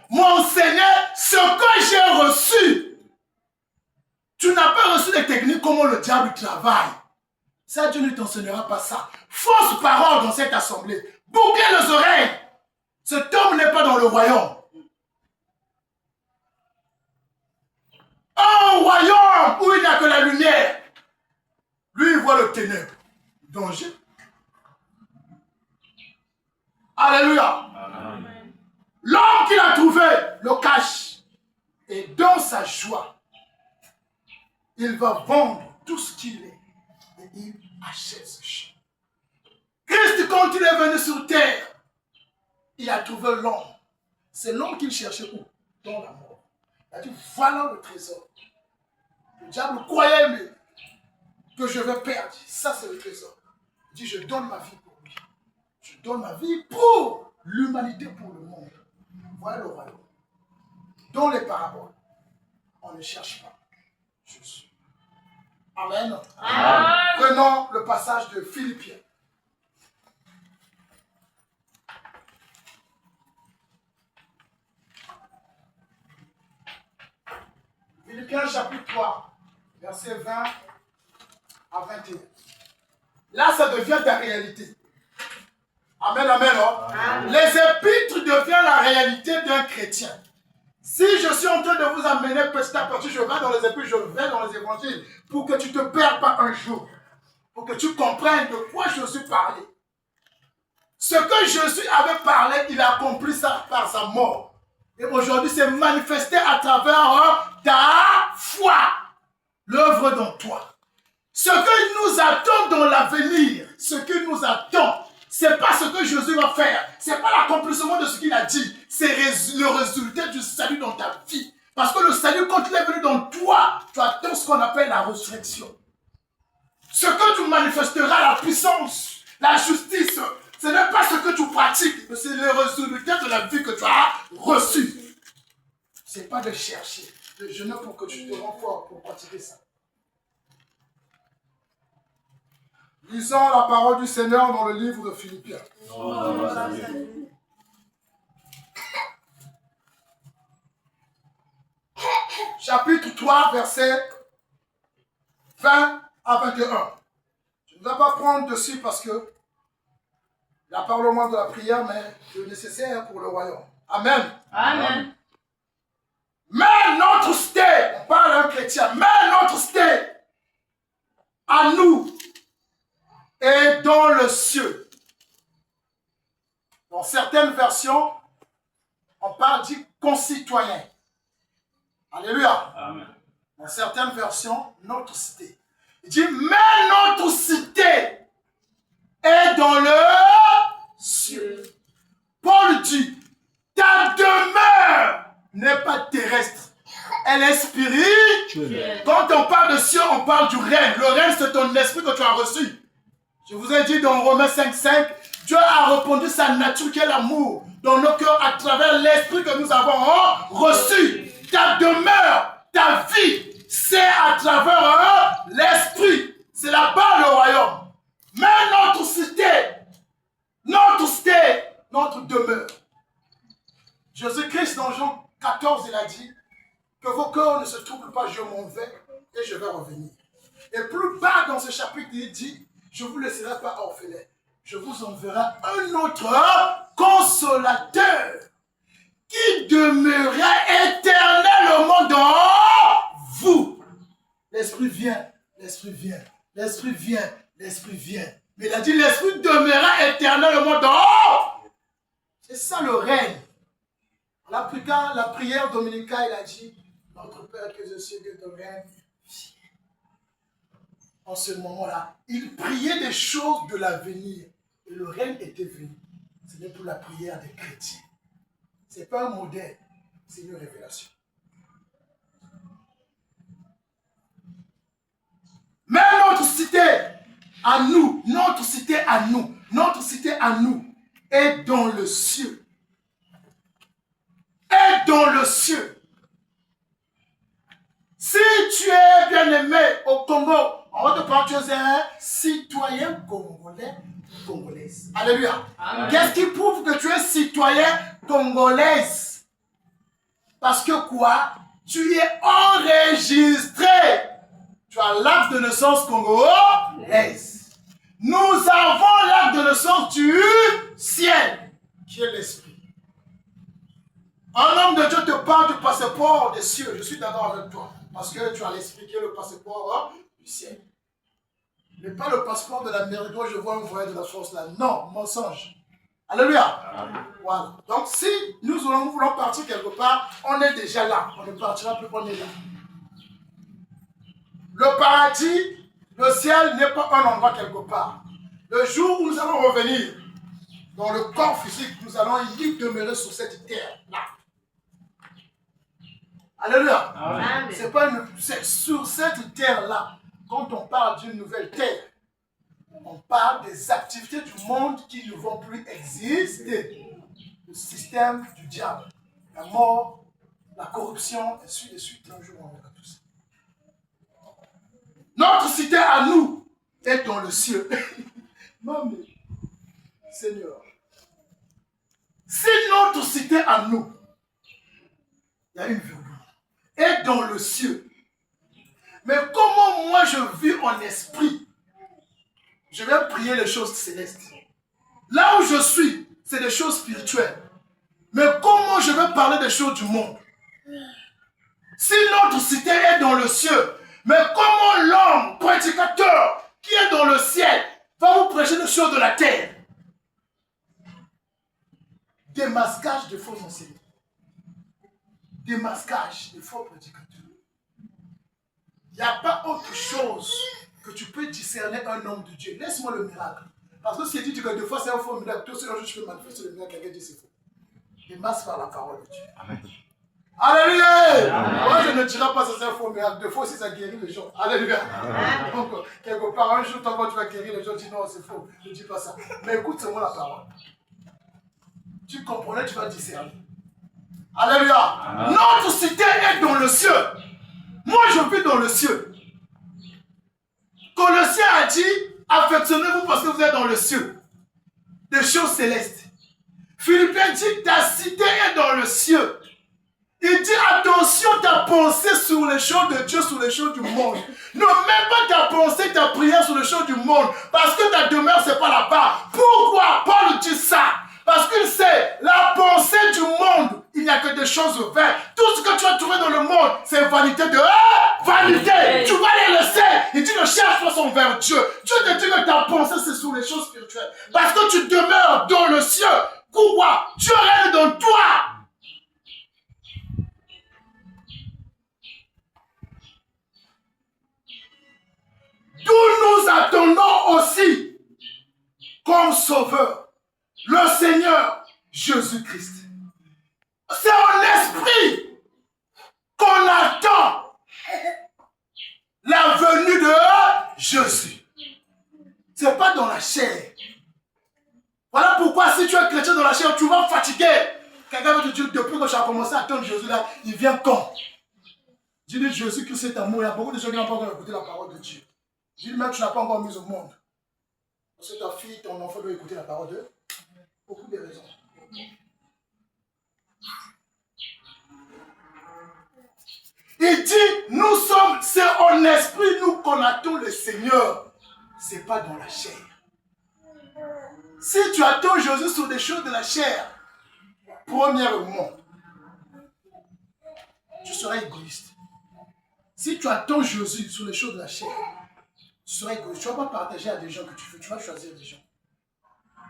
A: m'enseigner ce que j'ai reçu. Tu n'as pas reçu les techniques comment le diable travaille. Ça, Dieu ne t'enseignera pas ça. Fausse parole dans cette assemblée. Bouclez les oreilles. Cet homme n'est pas dans le royaume. Un royaume où il n'y a que la lumière. Lui, il voit le ténèbre. Danger. Alléluia. Amen. L'homme qu'il a trouvé le cache. Et dans sa joie, il va vendre tout ce qu'il est. Et il achète ce champ. Christ, quand il est venu sur terre, il a trouvé l'homme. C'est l'homme qu'il cherchait où? Dans la mort. Il a dit, voilà le trésor. Le diable croyait mais, que je vais perdre. Ça, c'est le trésor. Il dit, je donne ma vie pour lui. Je donne ma vie pour l'humanité, pour le monde. Voilà le royaume. Dans les paraboles, on ne cherche pas Jésus. Amen. Amen. Prenons le passage de Philippiens. Philippiens chapitre 3, versets 20 à 21. Là, ça devient ta réalité. Amen, amen. Amen. Les épîtres deviennent la réalité d'un chrétien. Si je suis en train de vous amener petit à petit, je vais dans les épîtres, je vais dans les évangiles, pour que tu ne te perds pas un jour, pour que tu comprennes de quoi Jésus parlait. Ce que Jésus avait parlé, il a accompli ça par sa mort. Et aujourd'hui, c'est manifesté à travers ta foi, l'œuvre dans toi. Ce que nous attend dans l'avenir, ce qui nous attend, c'est pas ce que Jésus va faire, c'est pas l'accomplissement de ce qu'il a dit, c'est le résultat du salut dans ta vie. Parce que le salut, quand il est venu dans toi, tu attends ce qu'on appelle la résurrection. Ce que tu manifesteras, la puissance, la justice, ce n'est pas ce que tu pratiques, mais c'est le résultat de la vie que tu as reçue. Ce n'est pas de chercher, de jeûner pour que tu te rends fort pour pratiquer ça. Lisons la parole du Seigneur dans le livre de Philippiens. Chapitre 3, versets 20 à 21. Je ne vais pas prendre dessus parce que La parole au moins de la prière, mais le nécessaire pour le royaume. Amen.
B: Amen.
A: Mais notre sté, on parle à un chrétien, mais notre sté, à nous, est dans le ciel. Dans certaines versions, on parle du concitoyen. Alléluia.
B: Amen.
A: Dans certaines versions, notre cité. Il dit, mais notre cité est dans le ciel. Paul dit, ta demeure n'est pas terrestre, elle est spirituelle. Quand on parle de ciel, on parle du règne. Le règne, c'est ton esprit que tu as reçu. Je vous ai dit dans Romains 5:5, Dieu a répandu sa nature qui est l'amour dans nos cœurs à travers l'esprit que nous avons reçu. Ta demeure, ta vie, c'est à travers l'esprit. C'est là-bas le royaume. Mais notre cité, notre demeure. Jésus-Christ dans Jean 14, il a dit que vos cœurs ne se troublent pas, je m'en vais et je vais revenir. Et plus bas dans ce chapitre, il dit, je ne vous laisserai pas orphelins, je vous enverrai un autre consolateur qui demeurera éternellement dans vous. L'Esprit vient, l'Esprit vient, l'Esprit vient, l'Esprit vient. Mais il a dit, l'Esprit demeurera éternellement dans vous. C'est ça le règne. La prière dominicale, il a dit, notre Père que je suis de ton règne. En ce moment-là, il priait des choses de l'avenir. Et le règne était venu. C'était pour la prière des chrétiens. Ce n'est pas un modèle, c'est une révélation. Mais notre cité à nous, notre cité à nous, notre cité à nous est dans le ciel. Est dans le ciel. Si tu es bien-aimé au Congo, on va te parler, tu es un citoyen congolais, congolaise. Alléluia. Qu'est-ce qui prouve que tu es citoyen congolaise? Parce que quoi? Tu es enregistré. Tu as l'acte de naissance congolaise. Nous avons l'acte de naissance du ciel, qui est l'esprit. Un homme de Dieu te parle du passeport des cieux. Je suis d'accord avec toi. Parce que tu as l'expliqué le passeport du ciel. Mais pas le passeport de l'Amérique. Je vois un voyage de la force là. Non, mensonge. Alléluia. Amen. Voilà. Donc si nous voulons partir quelque part, on est déjà là. On ne partira plus, on est là. Le paradis, le ciel n'est pas un endroit quelque part. Le jour où nous allons revenir dans le corps physique, nous allons y demeurer sur cette terre-là. Alléluia. C'est sur cette terre-là, quand on parle d'une nouvelle terre, on parle des activités du monde qui ne vont plus exister. Le système du diable, la mort, la corruption, et suite de suite. Un jour, on verra tout ça. Notre cité à nous est dans le ciel. Non mais, Seigneur, si notre cité à nous, il y a une virgule, est dans le ciel, mais comment moi je vis en esprit? Je vais prier les choses célestes. Là où je suis, c'est des choses spirituelles. Mais comment je vais parler des choses du monde? Si notre cité est dans le ciel, mais comment l'homme prédicateur qui est dans le ciel va vous prêcher des choses de la terre? Démasquage de faux enseignants. Démasquage de faux prédicateurs. Il n'y a pas autre chose que tu peux discerner un homme de Dieu. Laisse-moi le miracle. Parce que ce qui dit que des fois c'est un faux miracle, tout ce que je peux manifester le miracle, quelqu'un dit c'est faux. Démasque par la parole de Dieu. Amen. Alléluia. Moi je ne dirai pas que c'est un faux miracle. Des fois aussi ça guérit les gens. Alléluia. Amen. Donc quelque part un jour toi tu vas guérir les gens, tu dis non c'est faux. Je ne dis pas ça. Mais écoute seulement la parole. Tu comprenais, tu vas discerner. Alléluia. Amen. Notre cité est dans le ciel. Moi je vis dans le ciel. Colossiens a dit, affectionnez-vous parce que vous êtes dans le ciel. Des choses célestes. Philippiens dit, ta cité est dans le ciel. Il dit attention ta pensée sur les choses de Dieu, sur les choses du monde. Ne mets pas ta pensée, ta prière sur les choses du monde. Parce que ta demeure, c'est pas là-bas. Pourquoi Paul dit ça? Parce qu'il sait, la pensée du monde, il n'y a que des choses vaines. Tout ce que tu vas trouver dans le monde, c'est vanité de vanité. Tu vas les laisser. Il dit ne cherche pas son vers Dieu. Dieu te dit que ta pensée, c'est sur les choses spirituelles. Parce que tu demeures dans le ciel. Pourquoi? Dieu règne dans toi. D'où nous attendons aussi comme sauveur le Seigneur Jésus-Christ. C'est en esprit qu'on attend la venue de Jésus. Ce n'est pas dans la chair. Voilà pourquoi si tu es chrétien dans la chair, tu vas fatiguer. Quelqu'un va te dire, depuis que tu as commencé à attendre Jésus là, il vient quand? Dis-lui, Jésus-Christ est amour. Il y a beaucoup de gens qui n'ont pas encore écouté la parole de Dieu. Dis-lui même, tu n'as pas encore mis au monde. Parce que ta fille, ton enfant doit écouter la parole de Dieu. Beaucoup de raisons. Il dit, nous sommes, c'est en esprit, nous qu'on attend le Seigneur. Ce n'est pas dans la chair. Si tu attends Jésus sur des choses de la chair, premièrement, tu seras égoïste. Si tu attends Jésus sur les choses de la chair, tu seras égoïste. Tu ne vas pas partager à des gens que tu veux, tu vas choisir des gens.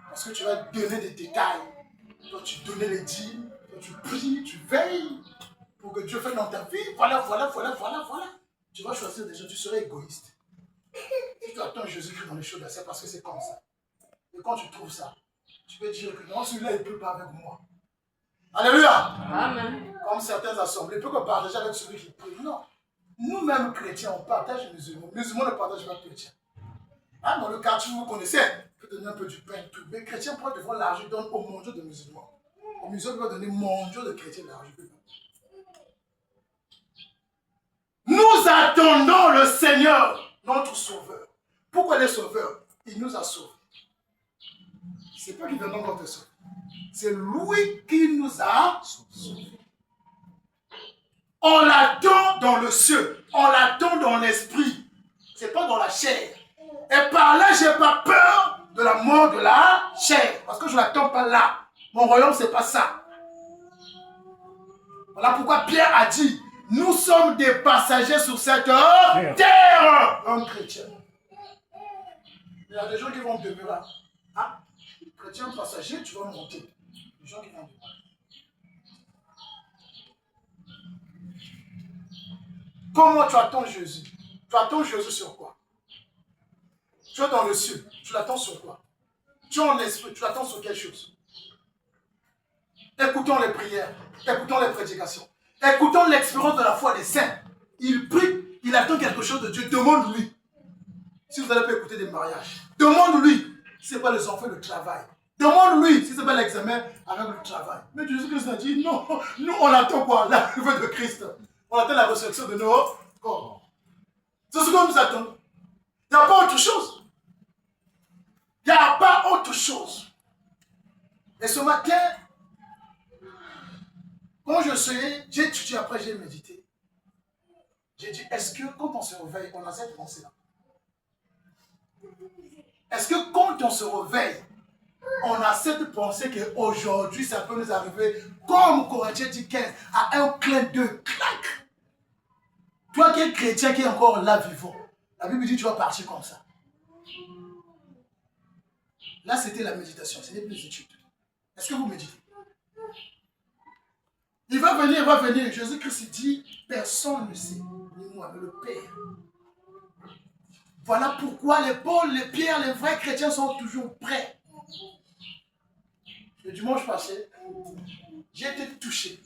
A: Parce que tu vas donner des détails. Toi, tu donnes les dîmes, toi, tu pries, tu veilles pour que Dieu fasse dans ta vie. Voilà. Tu vas choisir des gens, tu seras égoïste. Si tu attends Jésus-Christ dans les choses de la chair, parce que c'est comme ça. Et quand tu trouves ça, tu peux dire que non, celui-là, il ne peut pas avec moi. Alléluia. Amen. Comme certaines assemblées, il peut que partager avec celui qui prie. Non. Nous-mêmes, chrétiens, on partage musulmans. Musulmans ne partagent pas chrétiens. Hein, dans le quartier, vous connaissez, il peut donner un peu du pain, tout. Mais chrétiens, pour devant l'argent, donne au mondiaux de musulmans. Aux musulmans, il va donner mondiaux de chrétiens l'argent. Nous attendons le Seigneur, notre Sauveur. Pourquoi il est Sauveur? Il nous a sauvés. Ce n'est pas qu'il donne encore de sauver. C'est lui qui nous a sauvés. On l'attend dans le ciel. On l'attend dans l'esprit. Ce n'est pas dans la chair. Et par là, je n'ai pas peur de la mort de la chair. Parce que je ne l'attends pas là. Mon royaume, ce n'est pas ça. Voilà pourquoi Pierre a dit, nous sommes des passagers sur cette terre. Un chrétien. Il y a des gens qui vont demeurer là. Ah, chrétien passager, tu vas monter. Les gens qui vont demeurer. Comment tu attends Jésus? Tu attends Jésus sur quoi? Tu es dans le ciel, tu l'attends sur quoi? Tu es en esprit, tu l'attends sur quelque chose? Écoutons les prières, écoutons les prédications, écoutons l'expérience de la foi des saints. Il prie, il attend quelque chose de Dieu, demande-lui. Si vous n'allez pas écouter des mariages, demande-lui si ce n'est pas les enfants, le travail. Demande-lui si ce n'est pas l'examen avec le travail. Mais Jésus-Christ a dit non, nous on attend quoi? L'arrivée de Christ. On attend la résurrection de nos corps. C'est ce que nous attendons. Il n'y a pas autre chose. Il n'y a pas autre chose. Et ce matin, quand je suis, j'ai étudié, après j'ai médité. J'ai dit, est-ce que quand on se réveille, on a cette pensée-là? Est-ce que quand on se réveille, on a cette pensée qu'aujourd'hui, ça peut nous arriver, comme Corinthiens dit 15, à un clin d'œil, clac. Toi qui es chrétien, qui est encore là vivant, la Bible dit tu vas partir comme ça. Là, c'était la méditation, ce n'est plus les études. Est-ce que vous méditez? Il va venir. Jésus-Christ dit, personne ne sait, ni moi, mais le Père. Voilà pourquoi les Paul, les Pierre, les vrais chrétiens sont toujours prêts. Le dimanche passé, j'ai été touché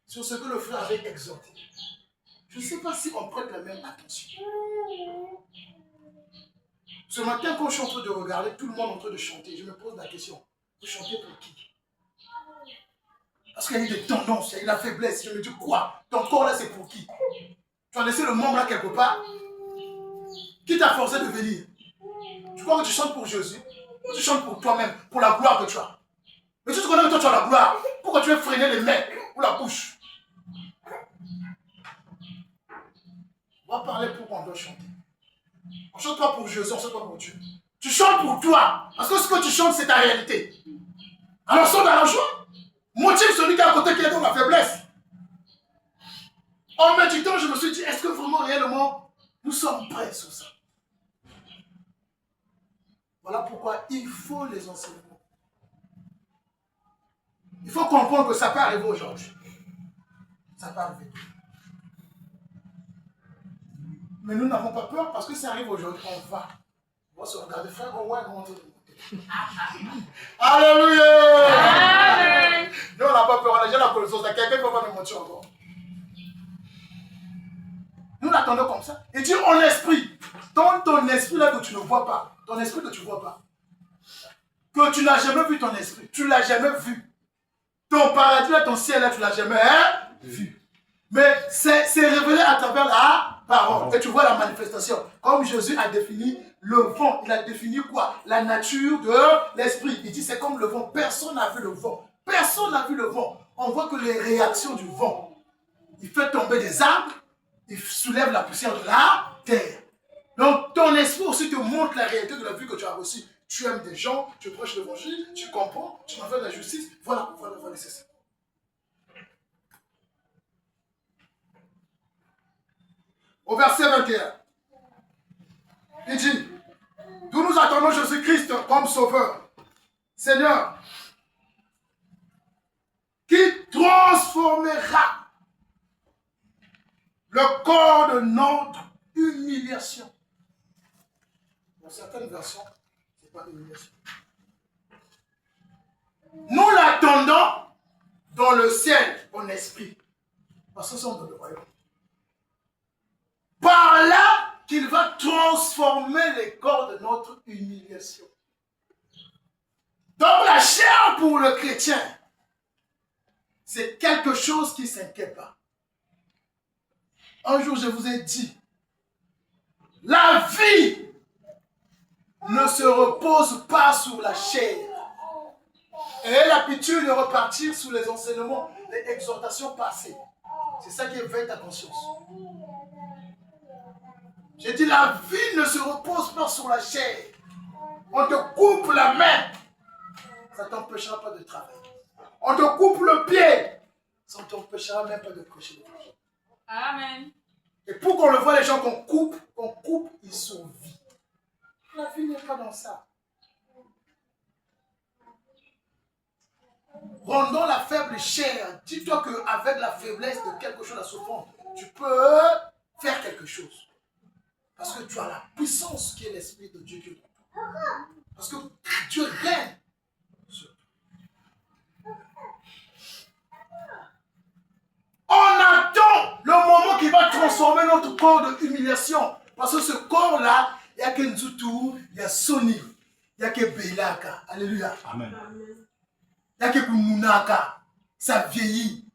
A: sur ce que le frère avait exhorté. Je ne sais pas si on prête la même attention. Ce matin, quand je suis en train de regarder, tout le monde est en train de chanter, je me pose la question, vous chantez pour qui? Parce qu'il y a eu des tendances, il y a eu la faiblesse. Je me dis, quoi? Ton corps là, c'est pour qui? Tu as laissé le membre là quelque part? Qui t'a forcé de venir? Tu crois que tu chantes pour Jésus? Ou tu chantes pour toi-même, pour la gloire que tu as? Mais tu te connais que toi, tu as la gloire. Pourquoi tu veux freiner les mains ou la bouche? On va parler pourquoi on doit chanter. On ne chante pas pour Jésus, on ne chante pas pour Dieu. Tu chantes pour toi. Parce que ce que tu chantes, c'est ta réalité. Alors sonne dans la joie. Motive celui qui est à côté qui est dans la faiblesse. En méditant, je me suis dit, est-ce que vraiment, réellement, nous sommes prêts sur ça? Voilà pourquoi il faut les enseignements. Il faut comprendre que ça peut arriver aujourd'hui. Ça peut arriver. Mais nous n'avons pas peur parce que ça arrive aujourd'hui. On va se regarder, frère, on va remonter. Alléluia!
B: Amen.
A: Nous, on n'a pas peur, on a déjà la connaissance. Quelqu'un ne peut pas nous mentir encore. Nous l'attendons comme ça. Il dit en esprit. Dans ton esprit là que tu ne vois pas. Ton esprit que tu ne vois pas. Que tu n'as jamais vu ton esprit. Tu ne l'as jamais vu. Ton paradis là, ton ciel là, tu ne l'as jamais vu. Mais c'est révélé à travers la parole. Et tu vois la manifestation. Comme Jésus a défini le vent. Il a défini quoi? La nature de l'esprit. Il dit c'est comme le vent. Personne n'a vu le vent. Personne n'a vu le vent. On voit que les réactions du vent. Il fait tomber des arbres. Il soulève la poussière de la terre. Donc ton esprit aussi te montre la réalité de la vie que tu as reçue. Tu aimes des gens, tu prêches l'évangile, tu comprends, tu m'en fais de la justice. Voilà, c'est ça. Au verset 21, il dit, d'où nous attendons Jésus-Christ comme sauveur, Seigneur, qui transformera le corps de notre humiliation. Dans certaines versions, ce n'est pas humiliation. Nous l'attendons dans le ciel, en esprit. Parce que c'est dans le royaume. Par là qu'il va transformer les corps de notre humiliation. Donc la chair pour le chrétien, c'est quelque chose qui ne s'inquiète pas. Un jour, je vous ai dit, la vie ne se repose pas sur la chair. Et elle a l'habitude de repartir sur les enseignements, les exhortations passées. C'est ça qui éveille ta conscience. J'ai dit, la vie ne se repose pas sur la chair. On te coupe la main, ça ne t'empêchera pas de travailler. On te coupe le pied, ça ne t'empêchera même pas de prêcher l'évangile.
B: Amen.
A: Et pour qu'on le voit, les gens qu'on coupe, ils survivent. La vie n'est pas dans ça. Rendons la faible chair. Dis-toi qu'avec la faiblesse de quelque chose à souffrance, tu peux faire quelque chose. Parce que tu as la puissance qui est l'Esprit de Dieu qui est en toi. Parce que Dieu règne sur toi. On attend le moment qui va transformer notre corps de humiliation. Parce que ce corps-là, il n'y a que Nzutu, il y a Sony, il n'y a que Belaka. Alléluia.
C: Amen.
A: Il n'y a que Kumunaka. Ça vieillit.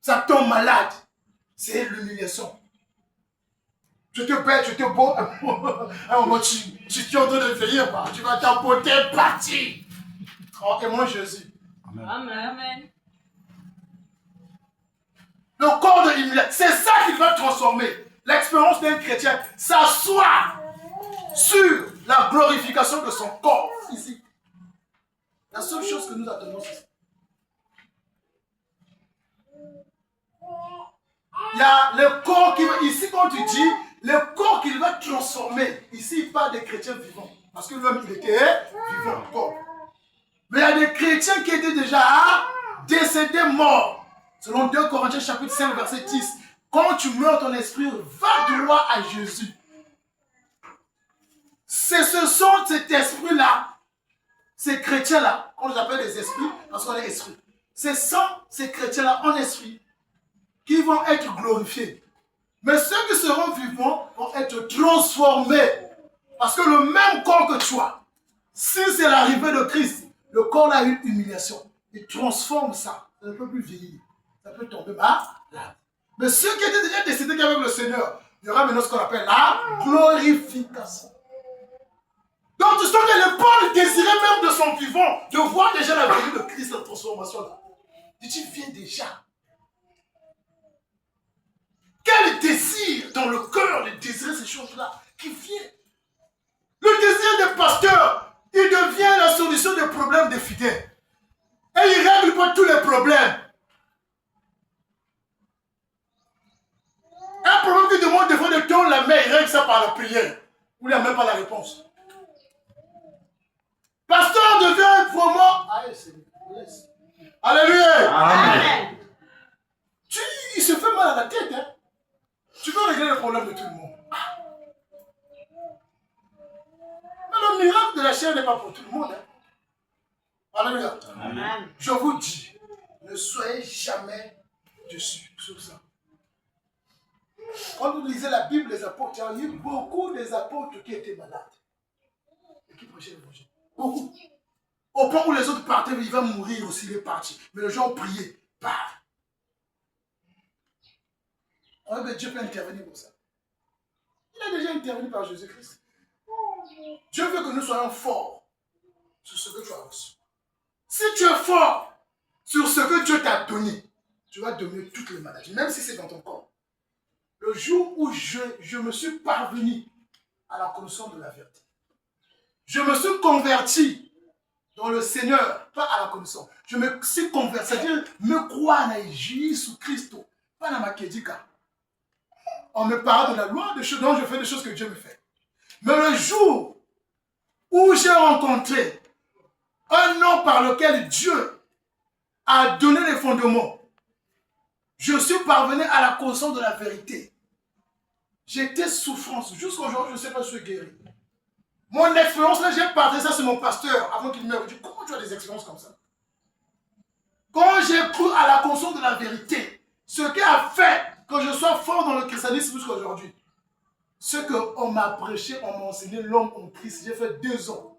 A: Ça tombe malade. C'est l'humiliation. Tu te bête, tu te beau. À un moment, tu es en train de vieillir. Tu vas t'emporter partir. Oh, et moi, Jésus.
C: Amen.
B: Amen.
A: Le corps de l'humiliation, c'est ça qui va transformer. L'expérience d'un chrétien s'assoit sur la glorification de son corps physique. La seule chose que nous attendons, c'est ça. Il y a le corps qui va, ici quand tu dis, le corps qu'il va transformer, ici il parle des chrétiens vivants. Parce que l'homme il était vivant encore. Mais il y a des chrétiens qui étaient déjà décédés, morts. Selon 2 Corinthiens chapitre 5 verset 10. Quand tu meurs ton esprit, va droit à Jésus. C'est ce sont cet esprit-là, ces chrétiens-là, qu'on les appelle des esprits, parce qu'on est esprit. Ce sont ces chrétiens-là en esprit qui vont être glorifiés. Mais ceux qui seront vivants vont être transformés. Parce que le même corps que toi, si c'est l'arrivée de Christ, le corps a une humiliation. Il transforme ça. Ça ne peut plus vieillir. Ça peut tomber malade. Mais ceux qui étaient déjà décédés qu'avec le Seigneur, il y aura maintenant ce qu'on appelle la glorification. Donc tu sens que le Paul désirait même de son vivant de voir déjà la venue de Christ, la transformation là. Et tu viens déjà. Quel désir ange-là qui vient. Le désir des pasteurs, il devient la solution des problèmes des fidèles. Et il ne règle pas tous les problèmes. Un problème qui demande des fois de tondre la main, il règle ça par la prière. Ou il n'a même pas la réponse. Pasteur devient vraiment... Allez, Seigneur, laisse. Alléluia.
B: Amen.
A: Il se fait mal à la tête. Hein? Tu veux régler le problème de tout le monde. Mais le miracle de la chair n'est pas pour tout le monde. Hein? Alléluia.
B: Amen.
A: Je vous dis, ne soyez jamais dessus sur ça. Quand vous lisez la Bible, les apôtres, il y a eu beaucoup des apôtres qui étaient malades et qui prêchaient l'évangile. Beaucoup. Au point où les autres partaient, il va mourir aussi, il est parti. Mais les gens ont prié. Paf. On veut que Dieu peut intervenir comme ça. Il a déjà intervenu par Jésus-Christ. Dieu veut que nous soyons forts sur ce que tu as reçu. Si tu es fort sur ce que Dieu t'a donné, tu vas dominer toutes les maladies, même si c'est dans ton corps. Le jour où je me suis parvenu à la connaissance de la vérité, je me suis converti dans le Seigneur, pas à la connaissance. Je me suis converti, c'est-à-dire me croire en Jésus-Christ, pas dans ma kédika. On me parle de la loi, des choses dont je fais des choses que Dieu me fait. Mais le jour où j'ai rencontré un nom par lequel Dieu a donné les fondements, je suis parvenu à la connaissance de la vérité. J'étais souffrance. Jusqu'à aujourd'hui, je ne sais pas si je suis guéri. Mon expérience, là, j'ai partagé ça sur mon pasteur avant qu'il meure. Je dis, comment tu as des expériences comme ça? Quand j'ai cru à la conscience de la vérité, ce qui a fait que je sois fort dans le christianisme jusqu'à aujourd'hui, ce qu'on m'a prêché, on m'a enseigné l'homme en Christ. J'ai fait 2 ans.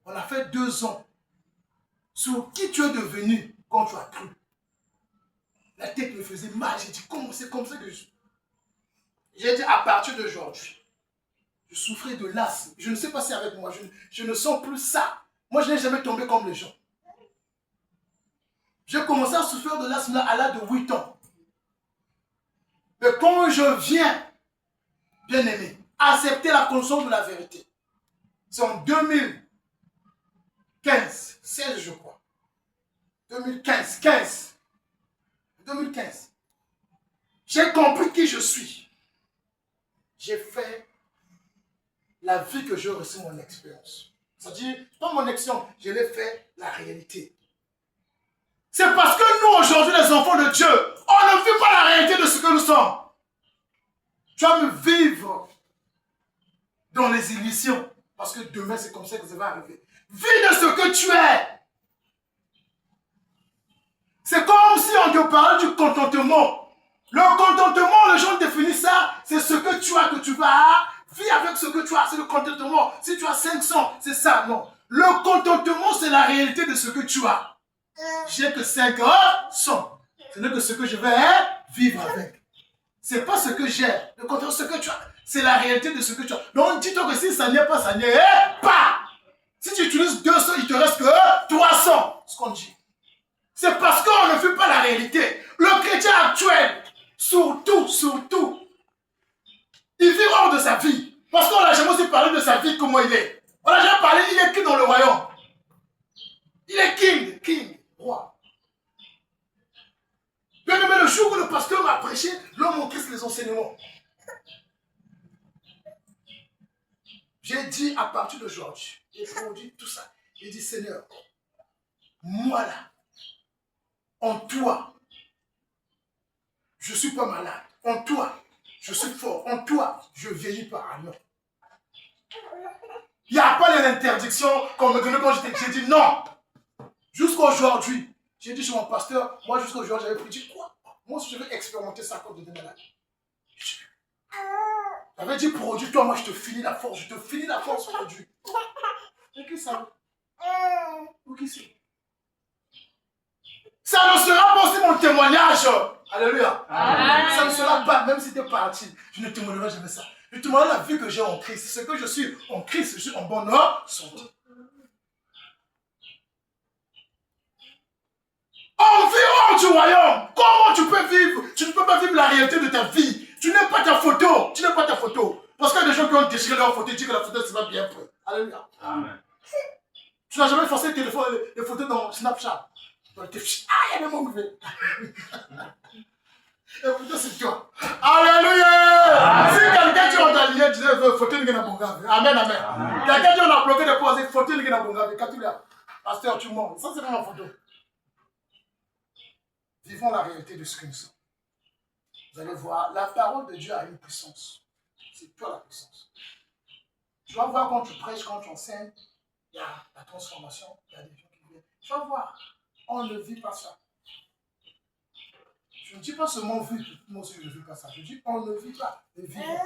A: On a fait 2 ans sur qui tu es devenu quand tu as cru. La tête me faisait mal. J'ai dit, comment c'est comme ça que je suis? J'ai dit, à partir d'aujourd'hui, je souffrais de l'asthme. Je ne sais pas si avec moi, je ne sens plus ça. Moi, je n'ai jamais tombé comme les gens. J'ai commencé à souffrir de l'asthme à l'âge de 8 ans. Mais quand je viens, bien aimé, accepter la conscience de la vérité, c'est en 2015, 16 je crois. 2015. J'ai compris qui je suis. J'ai fait la vie que j'ai reçue, mon expérience. C'est-à-dire, pas mon expérience, je l'ai fait la réalité. C'est parce que nous, aujourd'hui, les enfants de Dieu, on ne vit pas la réalité de ce que nous sommes. Tu vas me vivre dans les illusions. Parce que demain, c'est comme ça que ça va arriver. Vis de ce que tu es. C'est comme si on te parlait du contentement. Le contentement, les gens définissent ça, c'est ce que tu as, que tu vas. Vis avec ce que tu as, c'est le contentement. Si tu as 500, c'est ça, non. Le contentement, c'est la réalité de ce que tu as. J'ai que 500. Ce n'est que ce que je vais vivre avec. C'est pas ce que j'ai. Le contentement, ce que tu as, c'est la réalité de ce que tu as. Donc, dis-toi que si ça n'y est pas, ça n'y est pas. Si tu utilises 200, il te reste que 300. Ce qu'on dit. C'est parce qu'on ne vit pas la réalité. Le chrétien actuel, surtout, il vit hors de sa vie. Parce qu'on n'a jamais aussi parlé de sa vie, comment il est. On n'a jamais parlé, il est qui dans le royaume? Il est king, roi. Bien aimé, le jour où le pasteur m'a prêché, l'homme en Christ les enseignements. J'ai dit à partir d'aujourd'hui, j'ai produit tout ça. J'ai dit, Seigneur, moi là, en toi, je ne suis pas malade. En toi, je suis fort. En toi, je vieillis par amour. Il n'y a pas d'interdiction comme me donnait quand j'ai dit non. Jusqu'à aujourd'hui, j'ai dit chez mon pasteur, moi jusqu'à aujourd'hui, j'avais dit quoi? Moi, si je veux expérimenter ça quand j'étais malade. J'avais dit, produis-toi, moi je te finis la force, produit. Et qui ça? Ou qui c'est? Ça ne sera pas aussi mon témoignage. Alléluia. Amen. Ça ne sera pas, même si tu es parti, je ne témoignerai jamais ça. Je témoignerai la vie que j'ai en Christ. Ce que je suis en Christ, je suis en bonne santé. En vivant du royaume, comment tu peux vivre? Tu ne peux pas vivre la réalité de ta vie. Tu n'es pas ta photo. Tu n'es pas ta photo. Parce qu'il y a des gens qui ont déchiré leur photo et disent que la photo ne va bien prêt. Alléluia.
C: Amen.
A: Tu n'as jamais effacé les photos dans Snapchat. Ah, il y a des mots mauvais. Et pourtant, c'est toi. Alléluia. Si quelqu'un dit on t'a lié, tu dis photo n'est pas bon. Amen, amen. Quelqu'un dit on a bloqué des poses, photo n'est pas bon. Quand tu l'as, pasteur, tu mens. Ça, c'est pas ma photo. Vivons la réalité de ce que nous sommes. Vous allez voir, la parole de Dieu a une puissance. C'est toi la puissance. Tu vas voir quand tu prêches, quand tu enseignes, il y a la transformation, il y a des gens qui viennent. Tu vas voir, on ne vit pas ça. Je ne dis pas seulement vivre, moi aussi je ne vis pas ça. Je dis on ne vit pas, mais vivons.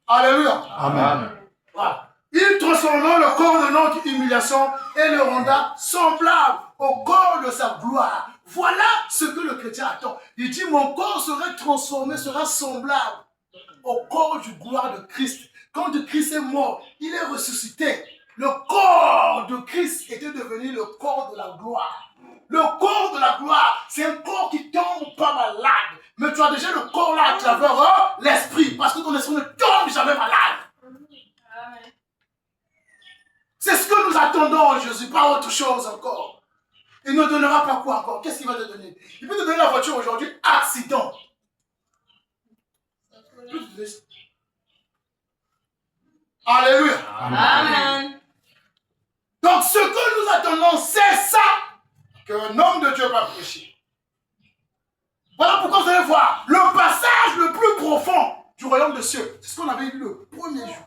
A: Alléluia.
C: Amen.
A: Voilà. Il transforma le corps de notre humiliation et le renda semblable au corps de sa gloire. Voilà ce que le chrétien attend. Il dit, mon corps sera transformé, sera semblable au corps du gloire de Christ. Quand Christ est mort, il est ressuscité. Le corps de Christ était devenu le corps de la gloire. Le corps de la gloire, c'est un corps qui tombe pas malade. Mais tu as déjà le corps là à travers l'esprit, parce que ton esprit ne tombe jamais malade.
B: Amen.
A: C'est ce que nous attendons en Jésus, pas autre chose encore. Il ne donnera pas quoi encore? Qu'est-ce qu'il va te donner? Il peut te donner la voiture aujourd'hui, accident. Alléluia.
B: Amen.
A: Donc ce que nous attendons, c'est ça qu'un homme de Dieu va prêcher. Voilà pourquoi vous allez voir le passage le plus profond du royaume de cieux. C'est ce qu'on avait vu le premier jour.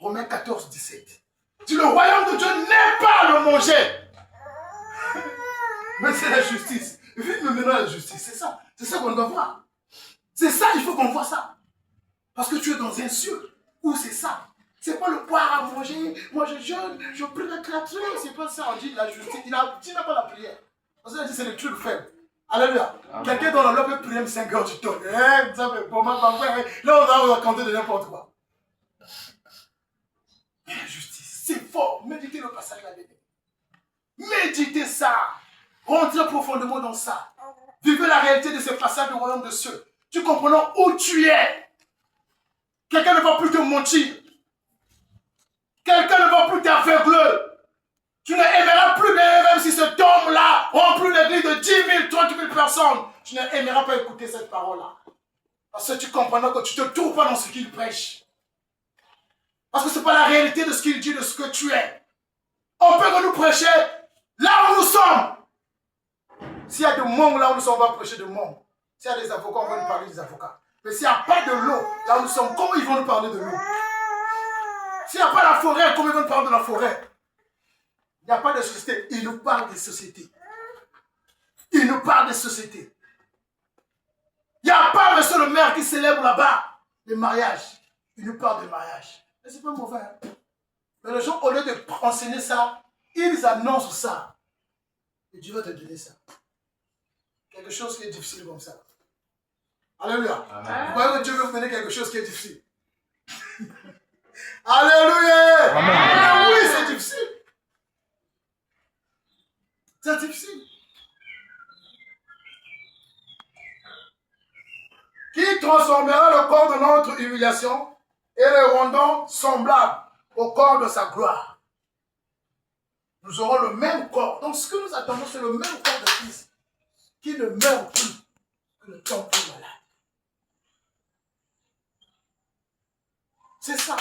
A: Romains 14, 17. Si le royaume de Dieu n'est pas le manger, mais c'est la justice. Vite me mener à la justice, c'est ça. C'est ça qu'on doit voir. C'est ça, il faut qu'on voit ça. Parce que tu es dans un cieux où c'est ça. C'est pas le boire à manger, moi je jeûne, je prie la créature. C'est pas ça, on dit la justice. Il n'a pas la prière. Parce qu'il a dit c'est le truc faible. Alléluia. Quelqu'un dans la loi peut prier 5 heures du temps. Là, on va raconter de n'importe quoi. Mais la justice, c'est fort. Méditez le passage là-dedans. Méditez ça. Rentrez profondément dans ça. Vivez la réalité de ce passage du royaume de cieux. Tu comprends où tu es. Quelqu'un ne va plus te mentir. Quelqu'un ne va plus t'aveugler. Tu n'aimeras plus, même si ce homme-là remplit l'église de 10 000, 30 000 personnes. Tu n'aimeras pas écouter cette parole-là. Parce que tu comprends que tu ne te trouves pas dans ce qu'il prêche. Parce que ce n'est pas la réalité de ce qu'il dit, de ce que tu es. On peut nous prêcher là où nous sommes. S'il y a des mondes là où nous sommes, on va prêcher de mondes. S'il y a des avocats, on va nous parler des avocats. Mais s'il n'y a pas de l'eau, là où nous sommes, comment ils vont nous parler de l'eau? S'il n'y a pas la forêt, comment ils vont nous parler de la forêt? Il n'y a pas de société. Ils nous parlent des sociétés. Ils nous parlent des sociétés. Il n'y a pas monsieur le maire qui célèbre là-bas les mariages. Il nous parle des mariages. Mais c'est pas mauvais. Hein? Mais les gens, au lieu de enseigner ça, ils annoncent ça. Et Dieu va te donner ça. Quelque chose qui est difficile comme ça. Alléluia. Amen. Vous voyez que Dieu veut vous donner quelque chose qui est difficile. Alléluia. Amen. Oui, c'est difficile. C'est difficile. Qui transformera le corps de notre humiliation et le rendant semblable au corps de sa gloire. Nous aurons le même corps. Donc ce que nous attendons, c'est le même corps de Christ qui ne meurt plus, que ne tombe plus malade. C'est ça.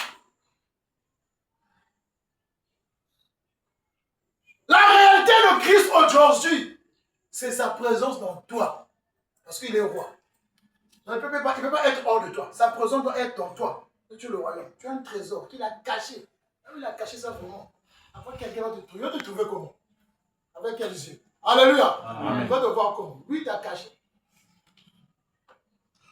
A: La réalité de Christ aujourd'hui, c'est sa présence dans toi. Parce qu'il est roi. Il ne peut pas être hors de toi. Sa présence doit être dans toi. Tu es le royaume. Tu as un trésor qu'il a caché. Il a caché ça vraiment. Après, quelqu'un va te trouver. Il va te trouver comment? Avec quels yeux? Alléluia. Amen. Il va te voir comment? Lui, il t'a caché.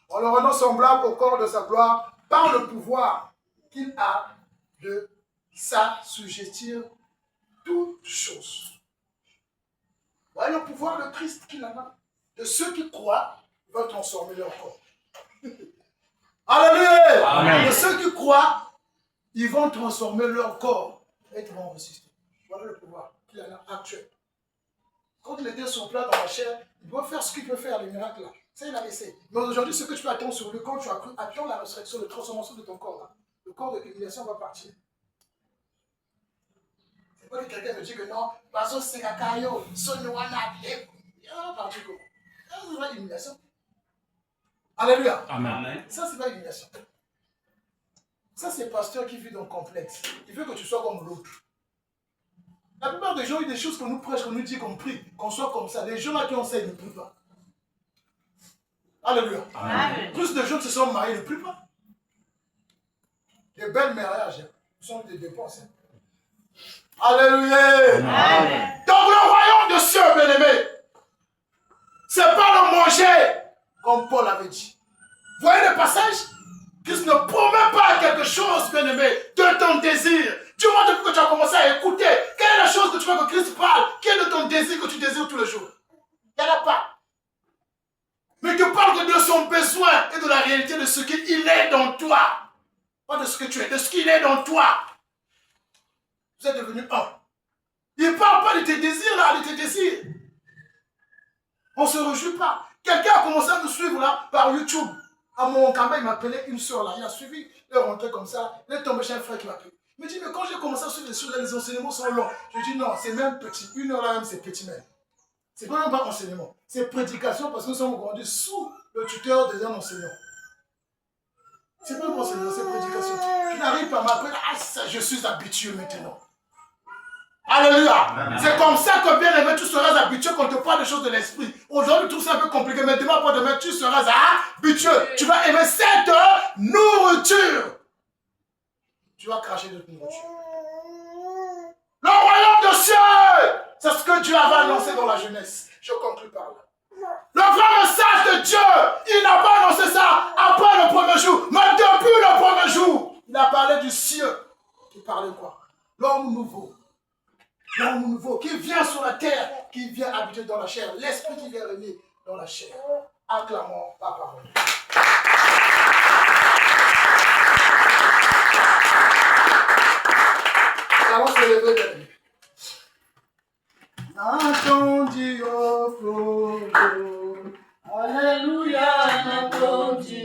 A: En le rendant semblable au corps de sa gloire, par le pouvoir qu'il a de s'assujettir toutes choses. Voilà le pouvoir de Christ qu'il en a. De ceux qui croient, il va transformer leur corps. Alléluia. Amen. De ceux qui croient, ils vont transformer leur corps et ils vont ressusciter. Voilà le pouvoir qu'il en a actuel. Quand les deux sont plats dans la chair, il peut faire ce qu'il peut faire, les miracles là. Ça, il a laissé. Mais aujourd'hui, ce que tu peux attendre sur le corps, tu as cru, attends la résurrection, la transformation de ton corps. Là. Le corps de l'humiliation va partir. C'est pas que quelqu'un me dit que non, parce que c'est la caillou, son noana, et partir comment? Ça, c'est pas l'humiliation. Alléluia.
C: Amen.
A: Ça, c'est pas l'humiliation. Ça, c'est le pasteur qui vit dans le complexe. Il veut que tu sois comme l'autre. La plupart des gens ont eu des choses qu'on nous prêche, qu'on nous dit qu'on prie, qu'on soit comme ça. Les gens là qui enseignent ne prient pas. Alléluia.
B: Amen.
A: Plus de gens qui se sont mariés ne prient pas. Des belles mariages, ce sont des dépenses. Alléluia.
B: Amen.
A: Donc le royaume de cieux, bien-aimé, c'est pas le manger, comme Paul avait dit. Vous voyez le passage? Christ ne promet pas quelque chose, bien-aimé, de ton désir. Du moment depuis que tu as commencé à écouter, quelle est la chose que tu veux que Christ parle? Quel est de ton désir que tu désires tous les jours? Il n'y en a pas. Mais tu parles de son besoin et de la réalité de ce qu'il est dans toi. Pas de ce que tu es, de ce qu'il est dans toi. Vous êtes devenus un. Il ne parle pas de tes désirs là, de tes désirs. On ne se réjouit pas. Quelqu'un a commencé à nous suivre là par YouTube. À mon campagne, il m'appelait une soeur là. Il a suivi, il est rentré comme ça. Il est tombé chez un frère qui m'appelle. Il me dit, mais quand j'ai commencé à suivre les enseignements sont longs. Je dis non, c'est même petit. 1 heure là même, c'est petit même. C'est pas même pas enseignement. C'est prédication parce que nous sommes grandis sous le tuteur des enseignants. C'est pas même enseignement, c'est prédication. Tu n'arrives pas à m'appeler, ah ça, je suis habitué maintenant. Alléluia. C'est comme ça que bien aimé, tu seras habitué quand on te parle des choses de l'esprit. Aujourd'hui, tout ça un peu compliqué, mais demain, après demain, tu seras habitué. Tu vas aimer cette nourriture. Tu vas cracher de ta nourriture. Le royaume de cieux, c'est ce que Dieu avait annoncé dans la jeunesse. Je conclue par là. Le vrai message de Dieu, il n'a pas annoncé ça après le premier jour, mais depuis le premier jour. Il a parlé du ciel. Il parlait quoi? L'homme nouveau. L'homme nouveau qui vient sur la terre, qui vient habiter dans la chair. L'esprit qui vient régner dans la chair. Acclamons la parole. Allons se lever de lui. N'attendis au flot.
B: Alléluia, n'attendis